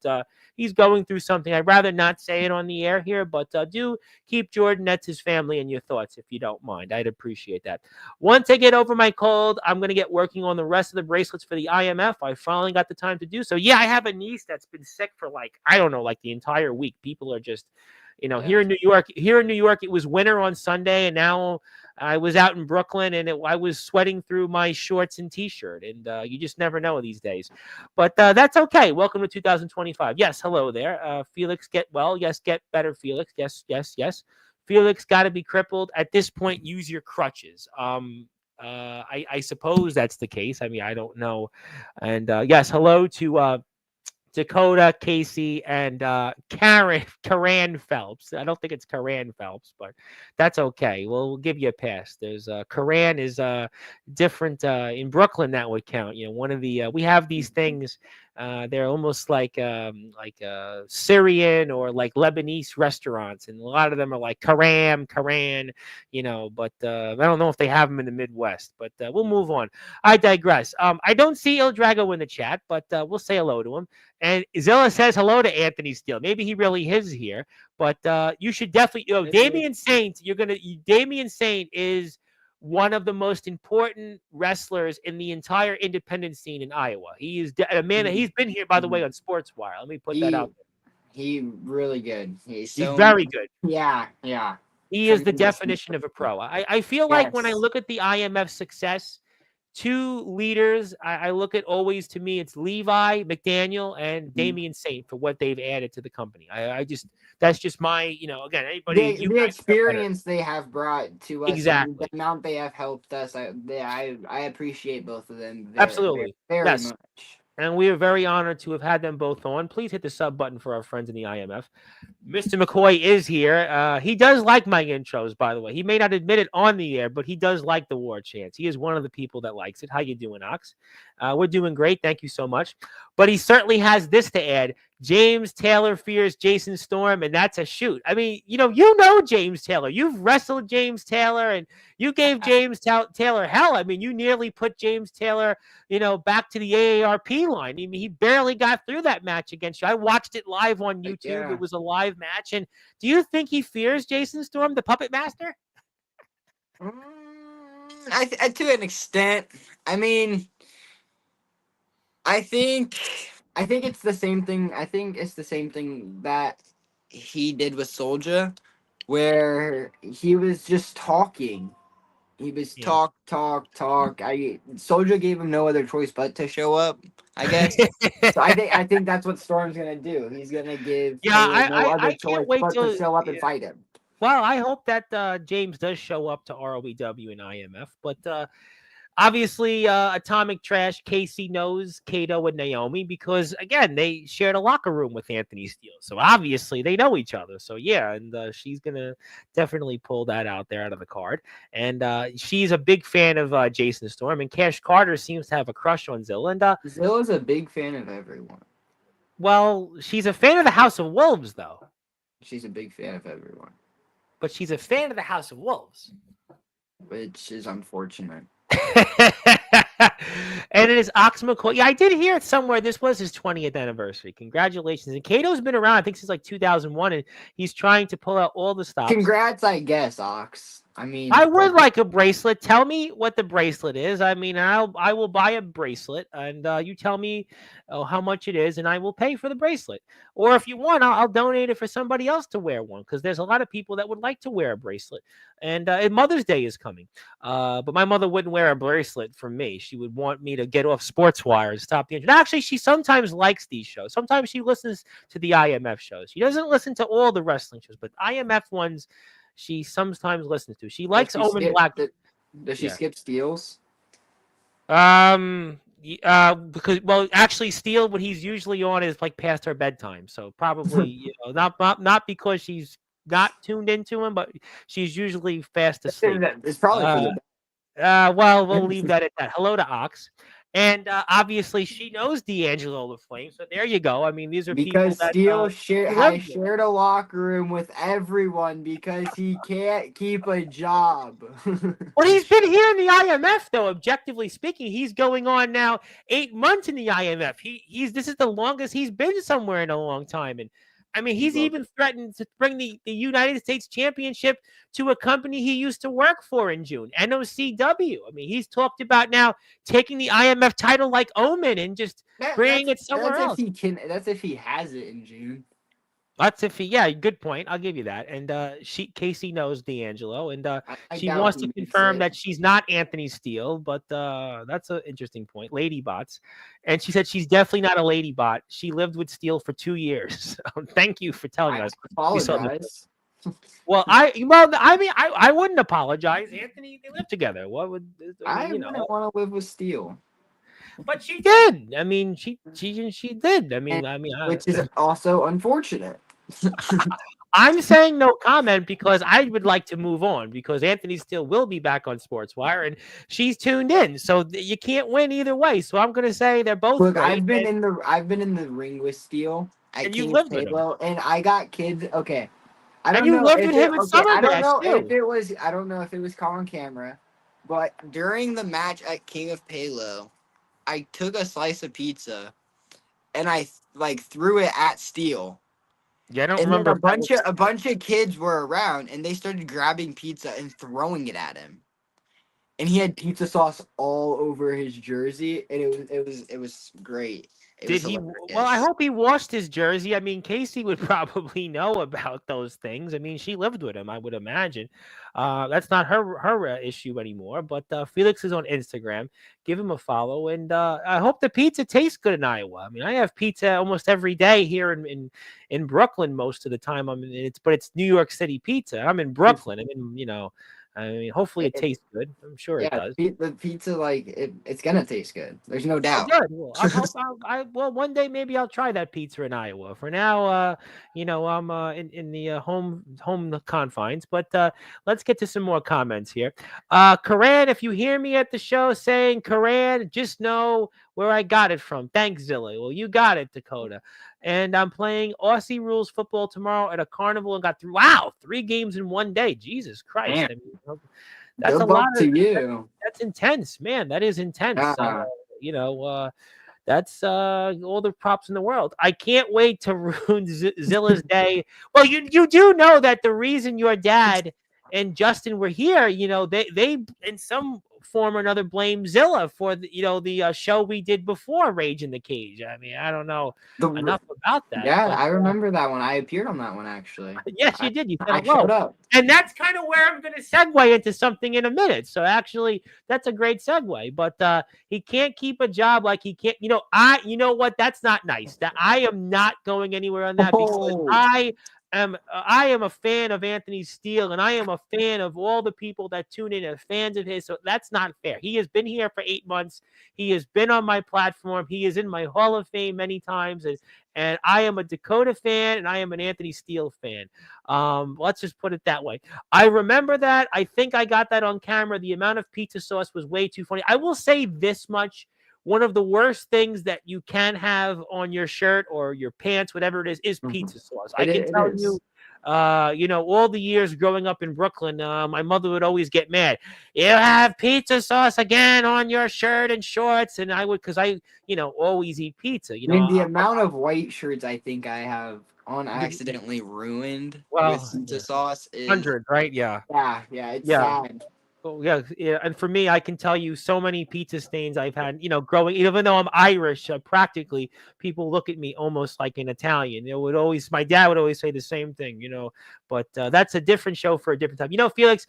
he's going through something. I'd rather not say it on the air here, but do keep Jordan Nets' family in your thoughts if you don't mind. I'd appreciate that. Once I get over my cold, I'm going to get working on the rest of the bracelets for the IMF. I finally got the time to do so. Yeah, I have a niece that's been sick for I don't know, the entire week. People are just, here in New York. Here in New York, it was winter on Sunday, and now I was out in Brooklyn, and I was sweating through my shorts and T-shirt, and you just never know these days. But that's okay. Welcome to 2025. Yes, hello there. Felix, get well. Yes, get better, Felix. Yes, yes, yes. Felix got to be crippled. At this point, use your crutches. I suppose that's the case. I mean, I don't know. And yes, hello to Dakota, Casey, and Karan Phelps. I don't think it's Karan Phelps, but that's okay. We'll give you a pass. There's Karan is different in Brooklyn. That would count. One of the we have these things. They're almost like Syrian or Lebanese restaurants, and a lot of them are like Karan. But I don't know if they have them in the Midwest. But we'll move on. I digress. I don't see Il Drago in the chat, but we'll say hello to him. And Zilla says hello to Anthony Steele. Maybe he really is here, but you should definitely, Damian Saint. Damian Saint is one of the most important wrestlers in the entire independent scene in Iowa. He is a man. He's been here, by the way, on Sportswire. Let me put that out there. He really good. He's very good. Yeah. He is the definition of a pro. I feel like when I look at the IMF success, two leaders, I look at always, to me, it's Levi McDaniel and Damian Saint for what they've added to the company. That's just my, again, anybody. The experience they have brought to us, exactly, the amount they have helped us. I appreciate both of them. Absolutely, very yes. much. And we are very honored to have had them both on. Please hit the sub button for our friends in the IMF. Mr. McCoy is here. He does like my intros, by the way. He may not admit it on the air, but he does like the war chants. He is one of the people that likes it. How you doing, Ox? We're doing great. Thank you so much. But he certainly has this to add. James Taylor fears Jason Storm, and that's a shoot. I mean, James Taylor. You've wrestled James Taylor, and you gave Taylor hell. I mean, you nearly put James Taylor, back to the AARP line. I mean, he barely got through that match against you. I watched it live on YouTube. Yeah. It was a live match. And do you think he fears Jason Storm, the Puppet Master? To an extent. I mean, I think it's the same thing. I think it's the same thing that he did with Soulja, where he was just talking. He was Yeah. talk. Soulja gave him no other choice but to show up, I guess. So I think that's what Storm's gonna do. He's gonna give Taylor no other I can't choice wait but till to show up and fight him. Well, I hope that James does show up to ROEW and IMF, but obviously, Atomic Trash, Casey knows Kato and Naomi because, again, they shared a locker room with Anthony Steele. So obviously they know each other. So, yeah, and she's going to definitely pull that out there out of the card. And she's a big fan of Jason Storm. And Cash Carter seems to have a crush on Zilla. And Zilla's a big fan of everyone. Well, she's a fan of the House of Wolves, though. She's a big fan of everyone. But she's a fan of the House of Wolves. Which is unfortunate. And it is Ox McCoy. Yeah, I did hear it somewhere. This was his 20th anniversary. Congratulations. And Kato's been around, I think, since like 2001, and he's trying to pull out all the stops. Congrats, I guess, Ox. I mean, I would like a bracelet. Tell me what the bracelet is. I mean, I will buy a bracelet, and you tell me how much it is, and I will pay for the bracelet. Or if you want, I'll donate it for somebody else to wear one, because there's a lot of people that would like to wear a bracelet. And Mother's Day is coming, but my mother wouldn't wear a bracelet for me. She would want me to get off Sportswire and stop the internet. Actually, she sometimes likes these shows. Sometimes she listens to the IMF shows. She doesn't listen to all the wrestling shows, but IMF ones she sometimes listens to. She likes Omen Black. Does she skip Steele's? Because actually, Steele, what he's usually on is like past her bedtime. So probably, not because she's not tuned into him, but she's usually fast asleep. It's probably for the. Well, we'll leave that at that. Hello to Ox. And obviously, she knows D'Angelo the Flame. So there you go. I mean, these are because people that Steele shared a locker room with everyone because he can't keep a job. Well, he's been here in the IMF, though. Objectively speaking, he's going on now 8 months in the IMF. This is the longest he's been somewhere in a long time, and I mean, he's even threatened to bring the United States Championship to a company he used to work for in June, NOCW. I mean, he's talked about now taking the IMF title like Omen and just bringing it somewhere else. That's if he has it in June. Yeah, good point. I'll give you that. And Casey knows D'Angelo, and she wants to confirm that she's not Anthony Steele, but that's an interesting point. Lady Bots. And she said she's definitely not a lady bot. She lived with Steele for 2 years. So thank you for telling us. Apologize. I wouldn't apologize. Anthony, they live together. What would I wouldn't want to live with Steele. But she did. I mean, she did. I mean, which is also unfortunate. I'm saying no comment because I would like to move on because Anthony Steele will be back on Sportswire and she's tuned in, so you can't win either way. So I'm going to say they're both. Look, I've been in the ring with Steele. And you lived with him. And I got kids. Okay, I don't and you know lived with him in Summer I don't know if it was caught on camera, but during the match at King of Palo, I took a slice of pizza and I threw it at Steele. Yeah, I don't remember. A bunch of kids were around and they started grabbing pizza and throwing it at him. And he had pizza sauce all over his jersey, and it was great. Did he? Well, I hope he washed his jersey. I mean, Casey would probably know about those things. I mean, she lived with him, I would imagine. That's not her issue anymore. But Felix is on Instagram. Give him a follow, and I hope the pizza tastes good in Iowa. I mean, I have pizza almost every day here in Brooklyn most of the time. But it's New York City pizza. I'm in Brooklyn. I mean, hopefully it tastes good. I'm sure it does. The pizza, it's gonna taste good. There's no doubt. Good. Well, one day maybe I'll try that pizza in Iowa. For now, I'm in the home confines. But let's get to some more comments here. Karan, if you hear me at the show saying Karan, just know where I got it from. Thanks, Zilla. Well, you got it, Dakota. And I'm playing Aussie rules football tomorrow at a carnival and got through. Wow, 3 games in one day. Jesus Christ. Man, I mean, that's a good lot luck to of you. that's intense, man. That is intense. Yeah. You know, that's all the props in the world. I can't wait to ruin Zilla's day. Well, you do know that the reason your dad and Justin were here, you know, they in some form or another blame Zilla for the show we did before Rage in the Cage. I mean, I don't know The enough about that, Yeah, but I remember that one. I appeared on that one actually. yes, you did. You said I showed hello. up. And that's kind of where I'm going to segue into something in a minute. So actually, that's a great segue. But he can't keep a job like he can't. You know what? That's not nice. That I am not going anywhere on that because Oh, I am a fan of Anthony Steele and I am a fan of all the people that tune in as fans of his. So that's not fair. He has been here for 8 months. He has been on my platform. He is in my Hall of Fame many times. And I am a Dakota fan and I am an Anthony Steele fan. Let's just put it that way. I remember that. I think I got that on camera. The amount of pizza sauce was way too funny. I will say this much. One of the worst things that you can have on your shirt or your pants, whatever it is pizza sauce. I can tell you, all the years growing up in Brooklyn, my mother would always get mad. You have pizza sauce again on your shirt and shorts. And I would, because I always eat pizza. I mean, the amount of white shirts I think I have accidentally ruined with pizza sauce is 100, right? Yeah. Yeah, it's sad. Oh, yeah, and for me, I can tell you so many pizza stains I've had, growing. Even though I'm Irish, practically people look at me almost like an Italian. My dad would always say the same thing, But that's a different show for a different time. Felix,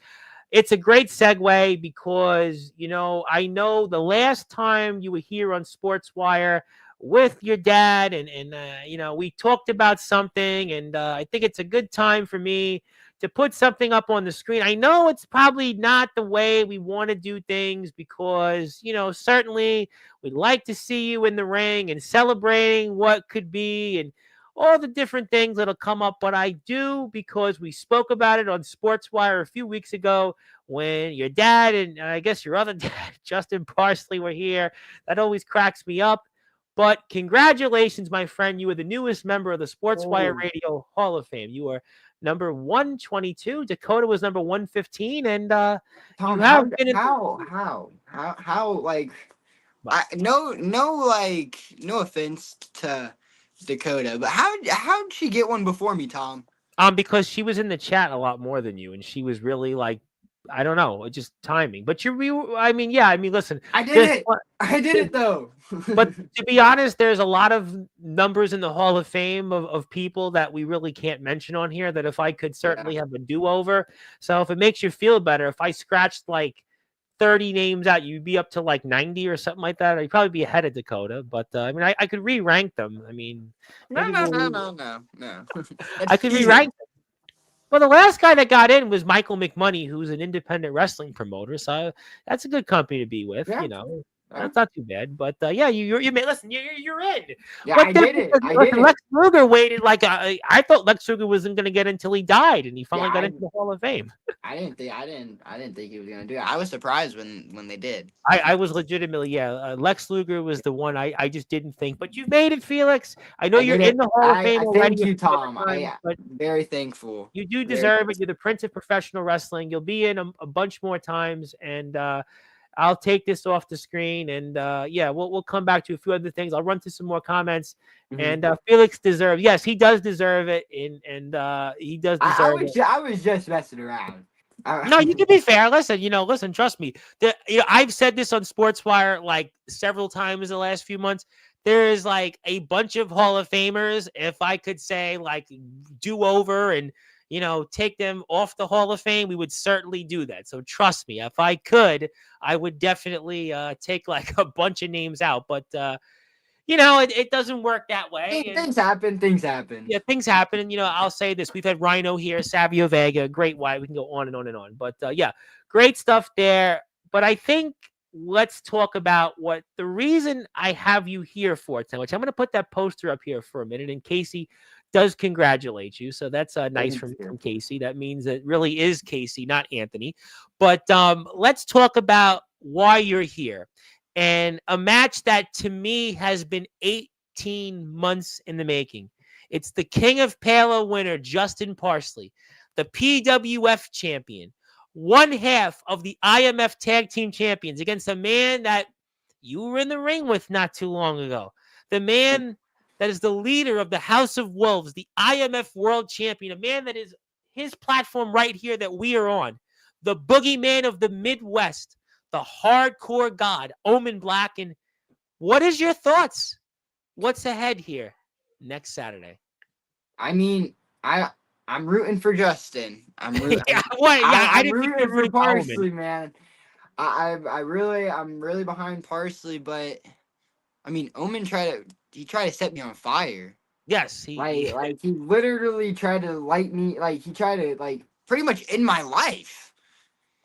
it's a great segue because I know the last time you were here on Sportswire with your dad, and we talked about something, and I think it's a good time for me to put something up on the screen. I know it's probably not the way we want to do things because, certainly we'd like to see you in the ring and celebrating what could be and all the different things that'll come up. But I do, because we spoke about it on Sportswire a few weeks ago when your dad and I guess your other dad, Justin Parsley, were here. That always cracks me up. But congratulations, my friend. You are the newest member of the Sportswire Radio Hall of Fame. You are number 122. Dakota was number 115, and Tom, you have been in like no offense to Dakota, but how'd she get one before me, Tom? Because she was in the chat a lot more than you, and she was really like, I don't know, just timing. But listen, I did it though. But to be honest, there's a lot of numbers in the Hall of Fame of people that we really can't mention on here that if I could certainly have a do-over. So if it makes you feel better, if I scratched like 30 names out, you'd be up to like 90 or something like that. I'd probably be ahead of Dakota, but I could re-rank them. I mean, no. I could re-rank them. Well, the last guy that got in was Michael McMoney, who's an independent wrestling promoter. So that's a good company to be with, That's not too bad, but you listen. You're in. Yeah, I did it. Lex Luger waited I thought Lex Luger wasn't going to get until he died, and he finally got into the Hall of Fame. I didn't think he was going to do it. I was surprised when they did. I was legitimately Lex Luger was the one I just didn't think, but you made it, Felix. I know you're in the Hall of Fame already. Thank you, Tom. I'm very thankful. You do deserve it. You're the Prince of Professional Wrestling. You'll be in a bunch more times, and I'll take this off the screen, and we'll come back to a few other things. I'll run through some more comments, and Felix deserves. Yes, he does deserve it, and he does deserve it. I was just messing around. No, you can be fair. Listen, trust me. I've said this on Sportswire like several times in the last few months. There is like a bunch of Hall of Famers. If I could say like do over and take them off the Hall of Fame, we would certainly do that. So trust me, if I could, I would definitely take like a bunch of names out. But it doesn't work that way. Things happen. Yeah, things happen. And I'll say this: we've had Rhino here, Savio Vega, Great White. We can go on and on and on. But great stuff there. But I think let's talk about what the reason I have you here for tonight. Which I'm going to put that poster up here for a minute, and Casey does congratulate you. So that's nice from Casey. That means it really is Casey, not Anthony. But let's talk about why you're here. and a match that to me has been 18 months in the making. It's the King of Palo winner, Justin Parsley, the PWF champion, one half of the IMF Tag Team Champions, against a man that you were in the ring with not too long ago. The man that is the leader of the House of Wolves, the IMF World Champion, a man that is his platform right here that we are on, the boogeyman of the Midwest, the hardcore god, Omen Black. And what is your thoughts? What's ahead here next Saturday? I mean, I'm rooting for Justin. I'm rooting. Yeah, what? Yeah, I I'm didn't think you rooting were for rooting for Omen. Parsley, man. I'm really behind Parsley, but I mean, he tried to set me on fire. Yes, Like he literally tried to light me. Like he tried to pretty much end my life.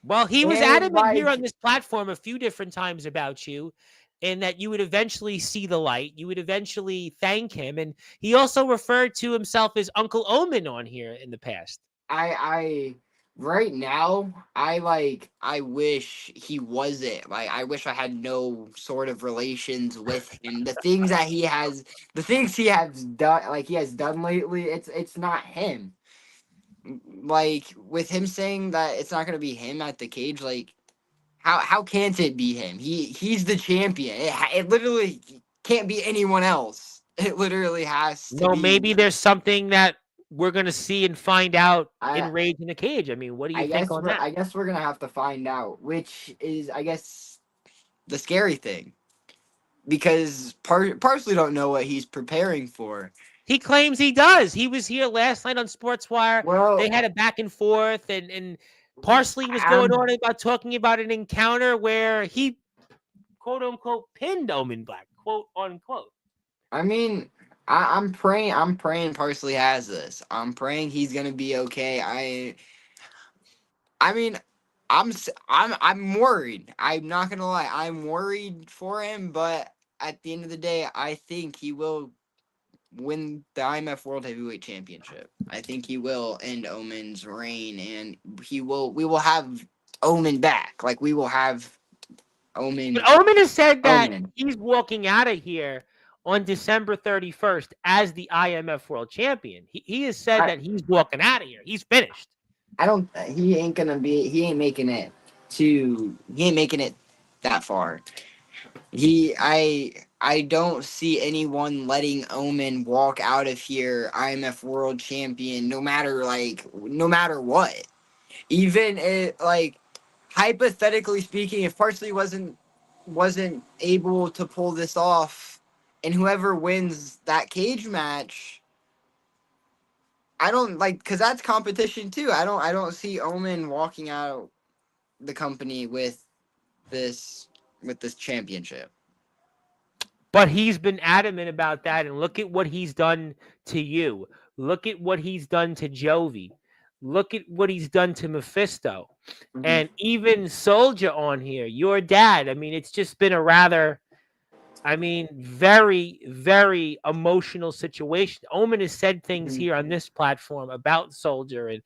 well, he was And adamant here on this platform a few different times about you, and that you would eventually see the light. You would eventually thank him, and he also referred to himself as Uncle Omen on here in the past. I right now I wish he wasn't. Like I wish I had no sort of relations with him. The things he has done, like he has done lately, it's not him. Like with him saying that it's not gonna be him at the cage, like how can't it be him? He's the champion. It literally can't be anyone else. It literally has to No, be. maybe there's something that we're gonna see and find out in I Rage in the Cage. I mean, what do you think on that? I guess we're gonna have to find out, which is I guess the scary thing because Parsley don't know what he's preparing for. He claims he does. He was here last night on Sportswire. They Well, had a back and forth, and Parsley was going I'm on about talking about an encounter where he quote unquote pinned Omen Black, quote unquote. I mean I'm praying Parsley has this. I'm praying he's gonna be okay. I mean I'm worried. I'm not gonna lie. I'm worried for him, but at the end of the day, I think he will win the IMF World Heavyweight Championship. I think he will end Omen's reign, and we will have Omen back. Like we will have But Omen. Omen has said that Omen. he's walking out of here on December 31st as the IMF World Champion. He has said I that he's walking out of here. He's finished. I don't. He ain't gonna be. He ain't making it to. He ain't making it that far. I don't see anyone letting Omen walk out of here IMF World Champion no matter what. Even if hypothetically speaking, if Parsley wasn't able to pull this off, and whoever wins that cage match, I don't because that's competition too. I don't see Omen walking out the company this with this championship. But he's been adamant about that. And look at what he's done to you. Look at what he's done to Jovi. Look at what he's done to Mephisto. Mhm. And even Soldier on here, your dad. I mean, it's just been a rather, I mean, very, very emotional situation. Omen has said things Mhm. here on this platform about Soldier and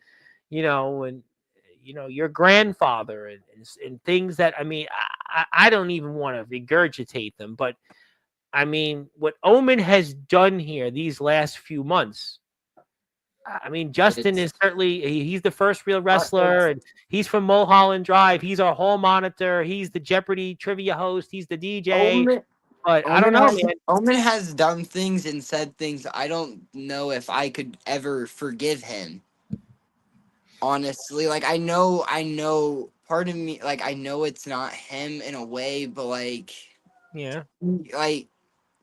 your grandfather and things that, I mean, I don't even want to regurgitate them, but I mean, what Omen has done here these last few months. I mean, Justin It's is certainly he's the first real it's wrestler, and he's from Mulholland Drive. He's our hall monitor. He's the Jeopardy trivia host. He's the DJ. Omen. But I don't know, man. Omen has done things and said things. I don't know if I could ever forgive him. Honestly, I know. Part of me, I know it's not him in a way, but Yeah. like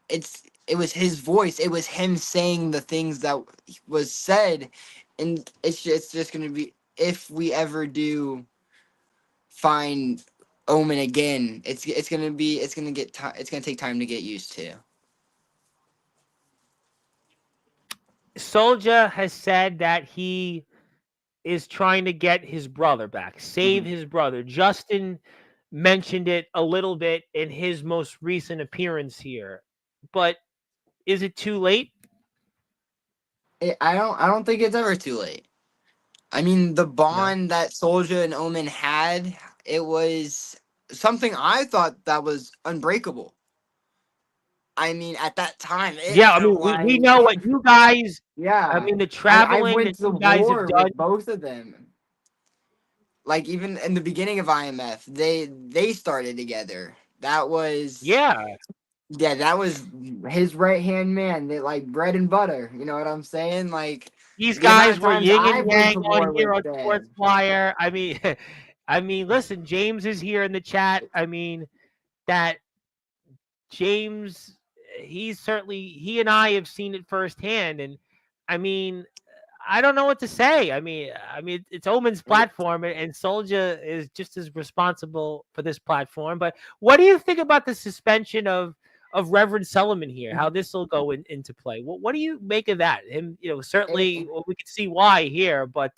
it was his voice. It was him saying the things that was said, and it's just gonna be if we ever do find Omen again. It's gonna take time to get used to. Soldier has said that he is trying to get his brother back, save Mhm. his brother. Justin mentioned it a little bit in his most recent appearance here. But is it too late? I don't think it's ever too late. I mean, the No. bond that Soldier and Omen had, it was something I thought that was unbreakable. I mean, at that time, it Yeah, I mean, felt we like, know what you guys. I yeah. mean, the I traveling went that to you guys have war done. with both of them. Like even in the beginning of IMF, they started together. That was Yeah, yeah, that was his right hand man. They like bread and butter. You know what I'm saying? Like these the amount guys of were times yin I and went yang to on war here with on them. Sportswire. I mean, I mean, listen, James is here in the chat. I mean, that James, he's certainly he and I have seen it firsthand, and I mean, I don't know what to say. I mean, it's Omen's platform, and Soldier is just as responsible for this platform. But what do you think about the suspension of Reverend Solomon here? How this will go into play? What do you make of that? Him, certainly It, well, we can see why here, but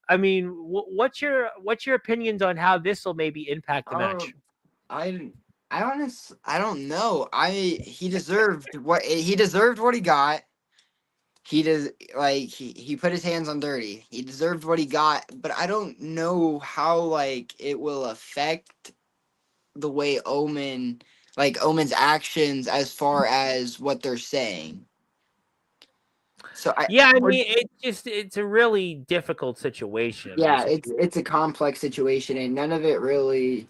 I mean, what's your opinions on how this will maybe impact the oh, match? I I don't know. I he deserved what he got. He does like he put his hands on dirty. He deserved what he got, but I don't know how like it will affect the way Omen's actions as far as what they're saying. So I Yeah, I or- mean, it's a really difficult situation. I mean, yeah, so it's a complex situation and none of it really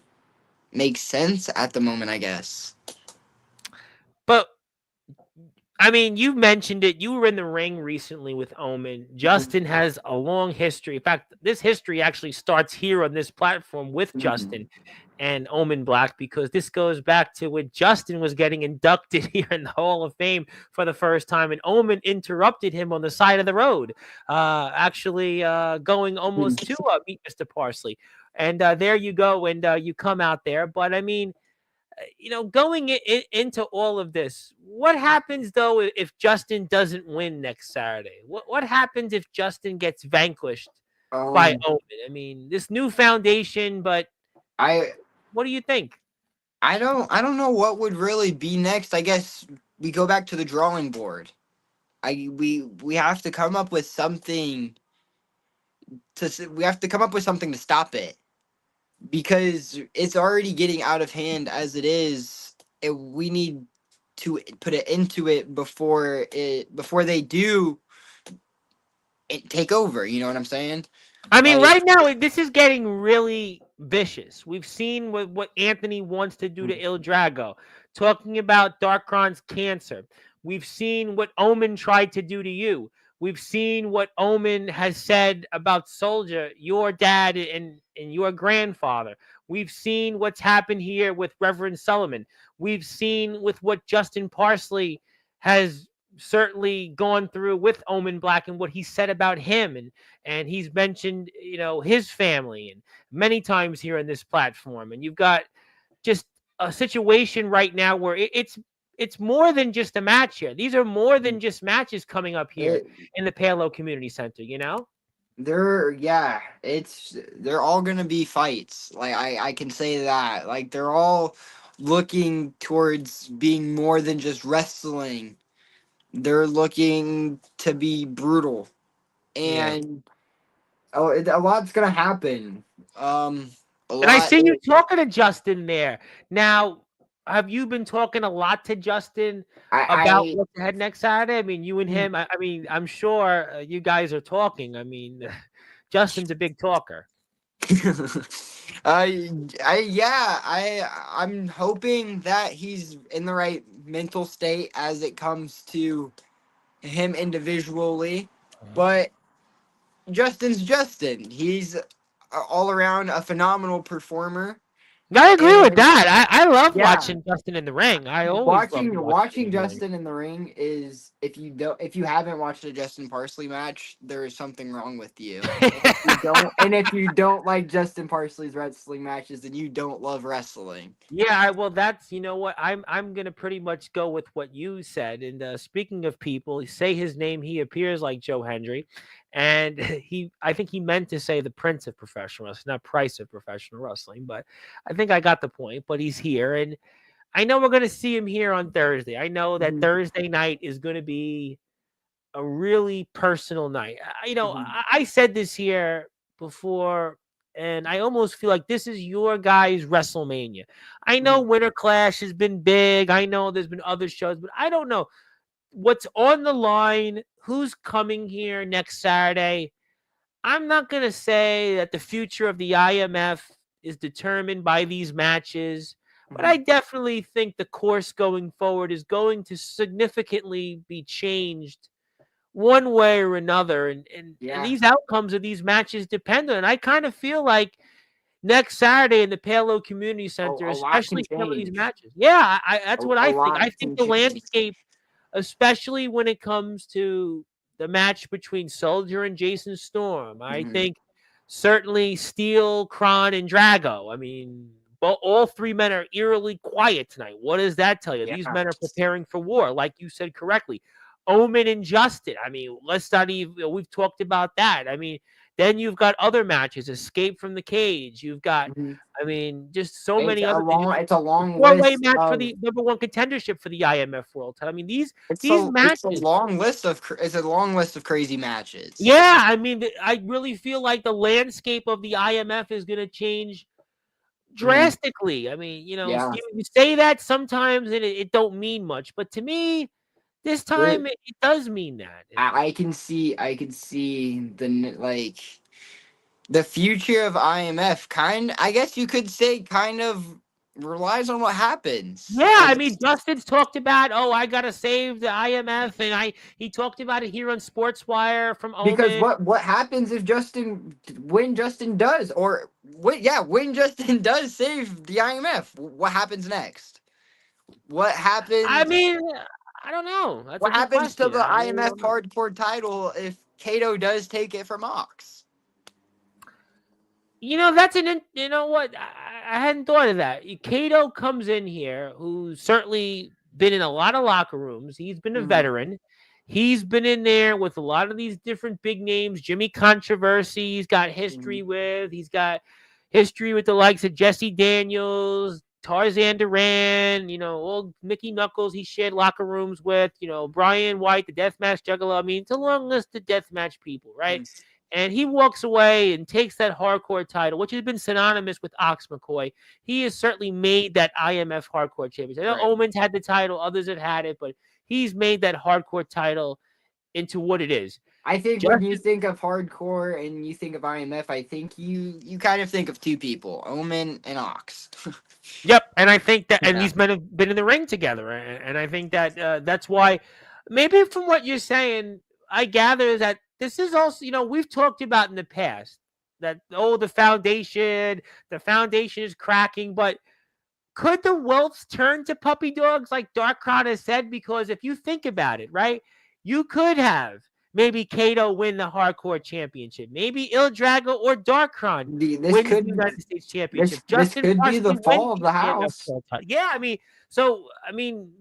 makes sense at the moment, I guess. but I mean, you mentioned it. You were in the ring recently with Omen. Mhm. Justin has a long history. In fact, this history actually starts here on this platform with Mhm. Justin and Omen Black because this goes back to when Justin was getting inducted here in the Hall of Fame for the first time, and Omen interrupted him on the side of the road, actually going almost to meet Mr. Parsley. And there you go, and you come out there. But I mean, going into all of this, what happens though if Justin doesn't win next Saturday? What happens if Justin gets vanquished by Um Omen? I mean, this new foundation, but I what do you think? I don't know what would really be next. I guess we go back to the drawing board. We have to come up with something we have to come up with something to stop it because it's already getting out of hand as it is. We need to put it into it before they do take over. You know what I'm saying? I mean, Like, right now this is getting really vicious. We've seen what Anthony wants to do to Il Drago, talking about Darkron's cancer. We've seen what Omen tried to do to you. We've seen what Omen has said about Soldier, your dad, and your grandfather. We've seen what's happened here with Reverend Solomon. We've seen with what Justin Parsley has certainly gone through with Omen Black and what he said about him, and he's mentioned his family and many times here on this platform, and you've got just a situation right now where it's more than just a match here. These are more than just matches coming up here it, in the Palo Community Center. they're all gonna be fights. Like I can say that. Like they're all looking towards being more than just wrestling. They're looking to be brutal, Yeah. and a lot's gonna happen. Um, a And I lot. see you talking to Justin there. Now, have you been talking a lot to Justin about I what's ahead next Saturday? I mean, you and I him, I mean, I'm sure you guys are talking. I mean, Justin's a big talker. yeah, I'm hoping that he's in the right mental state as it comes to him individually, but Justin's Justin. He's all around a phenomenal performer, I agree with and that. I love yeah, watching Justin in the ring. I always love watching him watching in the ring. Justin in the ring is if you haven't watched a Justin Parsley match, there is something wrong with you. And if you don't like Justin Parsley's wrestling matches, then you don't love wrestling. Yeah, well, that's what I'm gonna pretty much go with what you said. And speaking of people, say his name. He appears like Joe Hendry, and I think he meant to say the Prince of Professional Wrestling, not Price of Professional Wrestling. But I think I got the point. But he's here, and I know we're gonna see him here on Thursday. I know that Mhm, Thursday night is gonna be a really personal night. mhm, I said this here before and I almost feel like this is your guys' WrestleMania. I know Mhm. Winter Clash has been big. I know there's been other shows, but I don't know what's on the line. Who's coming here next Saturday? I'm not going to say that the future of the IMF is determined by these matches, but I Mhm. definitely think the course going forward is going to significantly be changed one way or another. And Yeah. these outcomes of these matches depend on it. I kind of feel like next Saturday in the Palo Community Center, A lot can especially some of these change. matches. Yeah, that's what A I think. I lot think can the change. landscape, especially when it comes to the match between Soldier and Jason Storm. I Mhm. think certainly Steel, Kron, and Drago. I mean, all three men are eerily quiet tonight. What does that tell you? Yeah. These men are preparing for war, like you said correctly. Omen and Justin. I mean, let's not even. We've talked about that. I mean, then you've got other matches. Escape from the Cage. You've got. Mhm. I mean, just so many other. It's a long Four-way list match for of the number one contendership for the IMF World Title. I mean, these it's a matches. long list of it's a long list of crazy matches. Yeah, I mean, I really feel like the landscape of the IMF is going to change Mhm. drastically. I mean, Yeah. Steven, you say that sometimes and it don't mean much, but to me, this There, time it does mean that. I can see like the future of IMF I guess you could say kind of relies on what happens. Yeah, I I mean, guess Justin's talked about, oh, I gotta save the IMF, and he talked about it here on Sportswire from because Omen. what happens if Justin does when Justin does save the IMF, what happens next? What I happens mean, I don't know. That's a what good happens to question. the I really IMF don't know. hardcore title if Kato does take it from Ox? That's you know what? I hadn't thought of that. Kato comes in here, who's certainly been in a lot of locker rooms. He's been a Mhm. veteran. He's been in there with a lot of these different big names. Jimmy Controversy, he's got history Mhm. with. He's got history with the likes of Jesse Daniels, Tarzan Duran, old Mickey Knuckles he shared locker rooms with, Brian White, the deathmatch juggler. I mean, it's a long list of deathmatch people, right? And he walks away and takes that hardcore title, which has been synonymous with Ox McCoy. He has certainly made that IMF hardcore championship. I know Right. Omen's had the title, others have had it, but he's made that hardcore title into what it is. I think when you Justin, think of hardcore and you think of IMF, I think you kind of think of two people, Omen and Ox. yep, and I think that, and Yeah. these men have been in the ring together, and I think that that's why, maybe from what you're saying, I gather that this is also, we've talked about in the past that the foundation is cracking, but could the Wolves turn to puppy dogs like Dark Crown has said? Because if you think about it, right, you could have maybe Kato win the hardcore championship. Maybe Il Drago or Dark Crown This wins the could United States championship. this Justin could be the possibly wins fall of the the IMF house. World title. Yeah,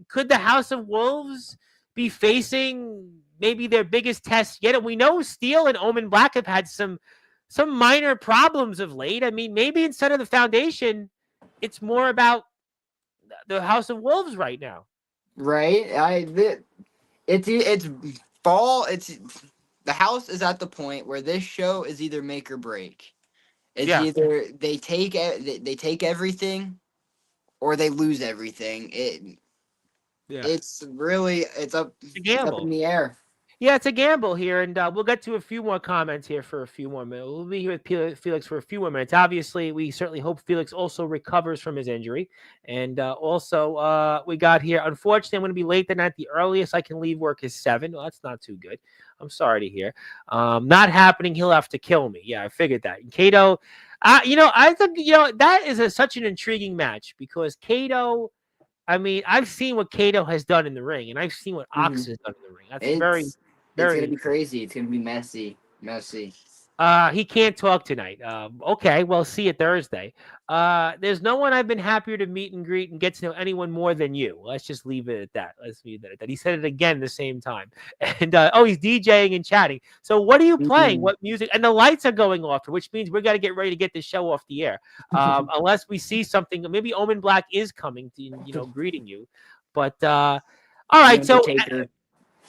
could the House of Wolves be facing maybe their biggest test yet? And we know Steel and Omen Black have had some minor problems of late. I mean, maybe instead of the foundation, it's more about the House of Wolves right now. Right? It's fall. It's the house is at the point where this show is either make or break. It's Yeah, either they take everything or they lose everything. yeah. It's really It's a it's up in gamble. the air. Yeah, it's a gamble here, and we'll get to a few more comments here for a few more minutes. We'll be here with Felix for a few more minutes. Obviously, we certainly hope Felix also recovers from his injury. And also, we got here, unfortunately, I'm going to be late tonight. The earliest I can leave work is 7. Well, that's not too good. I'm sorry to hear. Not happening. He'll have to kill me. Yeah, I figured that. And Kato, I think, that is such an intriguing match because Kato, I mean, I've seen what Kato has done in the ring, and I've seen what Ox Mhm. has done in the ring. That's very, It's very gonna be intriguing. crazy. It's gonna be messy. He can't talk tonight. Okay, well, see you Thursday. There's no one I've been happier to meet and greet and get to know anyone more than you. Let's just leave it at that. Let's leave it at that. He said it again the same time. And he's DJing and chatting. So what are you playing? Mhm. What music? And the lights are going off, which means we got to get ready to get this show off the air. Unless we see something, maybe Omen Black is coming to greeting you. But all The right, so Undertaker.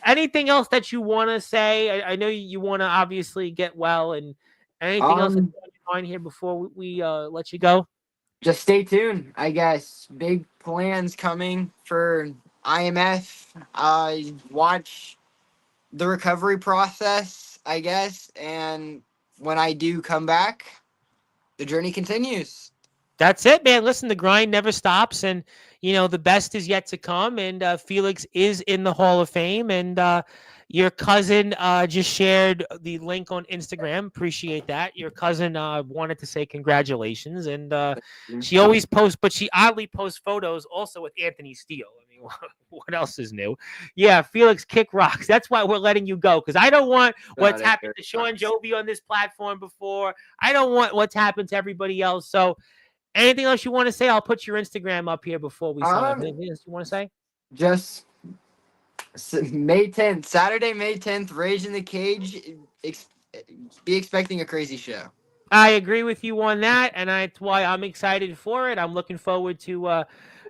anything else that you want to say? I know you want to obviously get well, and anything else that Um, you want mind here before we let you go? Just stay tuned, I guess. Big plans coming for IMF. Watch the recovery process, I guess. And when I do come back, the journey continues. That's it, man. Listen, the grind never stops, and the best is yet to come. And Felix is in the Hall of Fame, and your cousin just shared the link on Instagram. Appreciate that. Your cousin wanted to say congratulations, and she always posts, but she oddly posts photos also with Anthony Steele. I mean, what else is new? Yeah, Felix kick rocks. That's why we're letting you go, because I don't want what's happened to Sean Jovi on this platform before. I don't want what's happened to everybody else. So. Anything else you want to say? I'll put your Instagram up here before we sign off. Anything else you want to say? Just May 10th, Saturday, May 10th, Rage in the Cage. Be expecting a crazy show. I agree with you on that, and that's why I'm excited for it. I'm looking forward to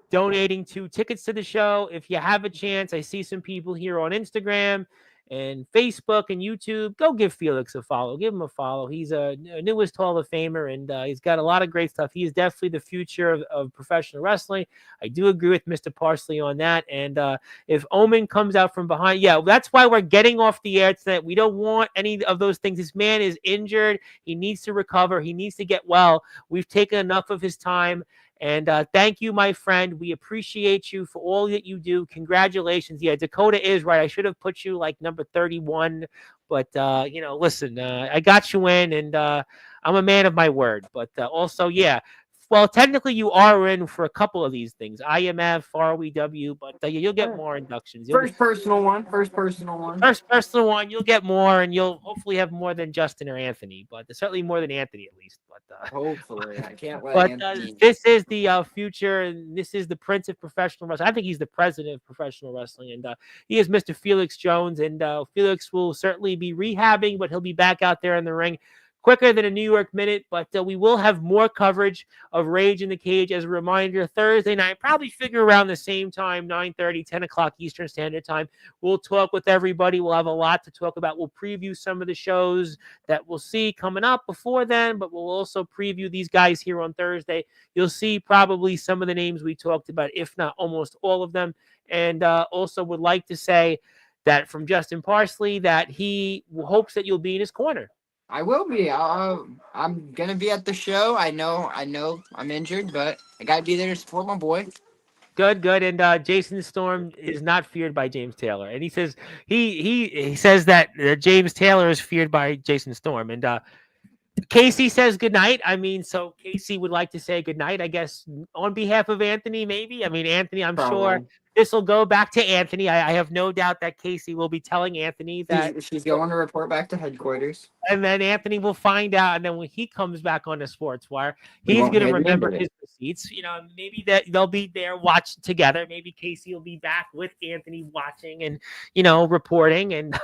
donating 2 tickets to the show. If you have a chance, I see some people here on Instagram and Facebook and YouTube. Go give Felix a follow. Give him a follow. He's a newest Hall of Famer, and he's got a lot of great stuff. He is definitely the future of professional wrestling. I do agree with Mr. Parsley on that. And if Omen comes out from behind, yeah, that's why we're getting off the air tonight. We don't want any of those things. This man is injured. He needs to recover. He needs to get well. We've taken enough of his time. And thank you, my friend. We appreciate you for all that you do. Congratulations. Yeah, Dakota is right. I should have put you like number 31. But, listen, I got you in, and I'm a man of my word. But also, yeah, well, technically you are in for a couple of these things. IMF, ROEW, but you'll get more inductions. First personal one. First personal one. You'll get more, and you'll hopefully have more than Justin or Anthony, but certainly more than Anthony at least. But hopefully, I can't let but Anthony. This is the future, and this is the prince of professional wrestling. I think he's the president of professional wrestling, and he is Mr. Felix Jones, and Felix will certainly be rehabbing, but he'll be back out there in the ring quicker than a New York Minute, but we will have more coverage of Rage in the Cage. As a reminder, Thursday night, probably figure around the same time, 9:30, 10 o'clock Eastern Standard Time. We'll talk with everybody. We'll have a lot to talk about. We'll preview some of the shows that we'll see coming up before then, but we'll also preview these guys here on Thursday. You'll see probably some of the names we talked about, if not almost all of them. And also would like to say that from Justin Parsley that he hopes that you'll be in his corner. I will be. I'm gonna be at the show. I know. I'm injured, but I gotta be there to support my boy. Good. And Jason Storm is not feared by James Taylor, and he says he says that James Taylor is feared by Jason Storm, and Casey says goodnight. I mean, so Casey would like to say goodnight, I guess, on behalf of Anthony, maybe. I mean, Anthony, I'm sure this will go back to Anthony. I have no doubt that Casey will be telling Anthony that she's going to report back to headquarters. And then Anthony will find out. And then when he comes back on the Sportswire, he's going to remember his receipts. Maybe that they'll be there watching together. Maybe Casey will be back with Anthony watching and, reporting and,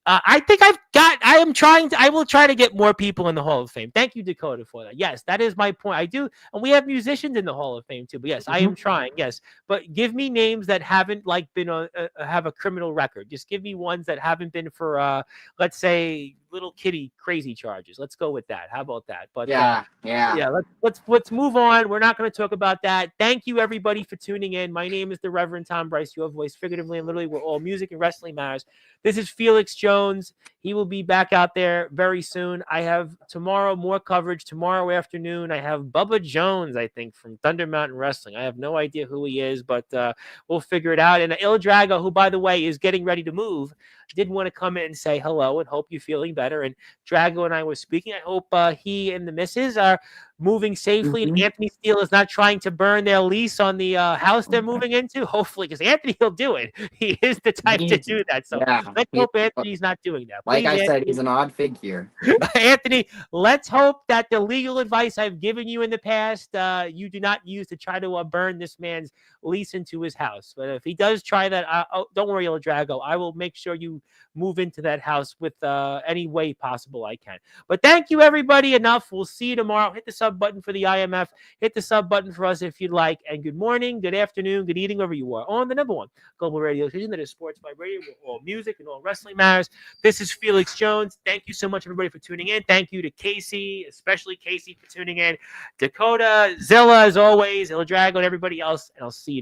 I think I will try to get more people in the Hall of Fame. Thank you, Dakota, for that. Yes, that is my point. I do. And we have musicians in the Hall of Fame too, but yes, I am trying. Yes. But give me names that haven't been on, have a criminal record. Just give me ones that haven't been for, let's say, little kitty crazy charges. Let's go with that. How about that? But yeah. Let's move on. We're not going to talk about that. Thank you everybody for tuning in. My name is the Reverend Tom Bryce, your voice figuratively and literally, where all music and wrestling matters. This is Felix Jones. He will be back out there very soon. I have tomorrow more coverage. Tomorrow afternoon, I have Bubba Jones, I think, from Thunder Mountain Wrestling. I have no idea who he is, but we'll figure it out. And Il Drago, who, by the way, is getting ready to move, did want to come in and say hello and hope you're feeling better. And Drago and I were speaking. I hope he and the missus are moving safely, and Anthony Steele is not trying to burn their lease on the house they're moving into. Hopefully, because Anthony will do it. He is the type to do that. So let's hope Anthony's not doing that. Please, like I said, he's an odd figure. Anthony, let's hope that the legal advice I've given you in the past, you do not use to try to burn this man's lease into his house. But if he does try that, don't worry, El Drago. I will make sure you move into that house with any way possible I can. But thank you, everybody. Enough. We'll see you tomorrow. Hit the sub sub button for the IMF. Hit the sub button for us if you'd like. And good morning, good afternoon, good evening, wherever you are on the number one global radio station that is Sportzwire Radio, where all music and all wrestling matters. This is Felix Jones. Thank you so much, everybody, for tuning in. Thank you to Casey, especially Casey, for tuning in. Dakota, Zilla, as always, Il Drago, and everybody else. And I'll see you tomorrow.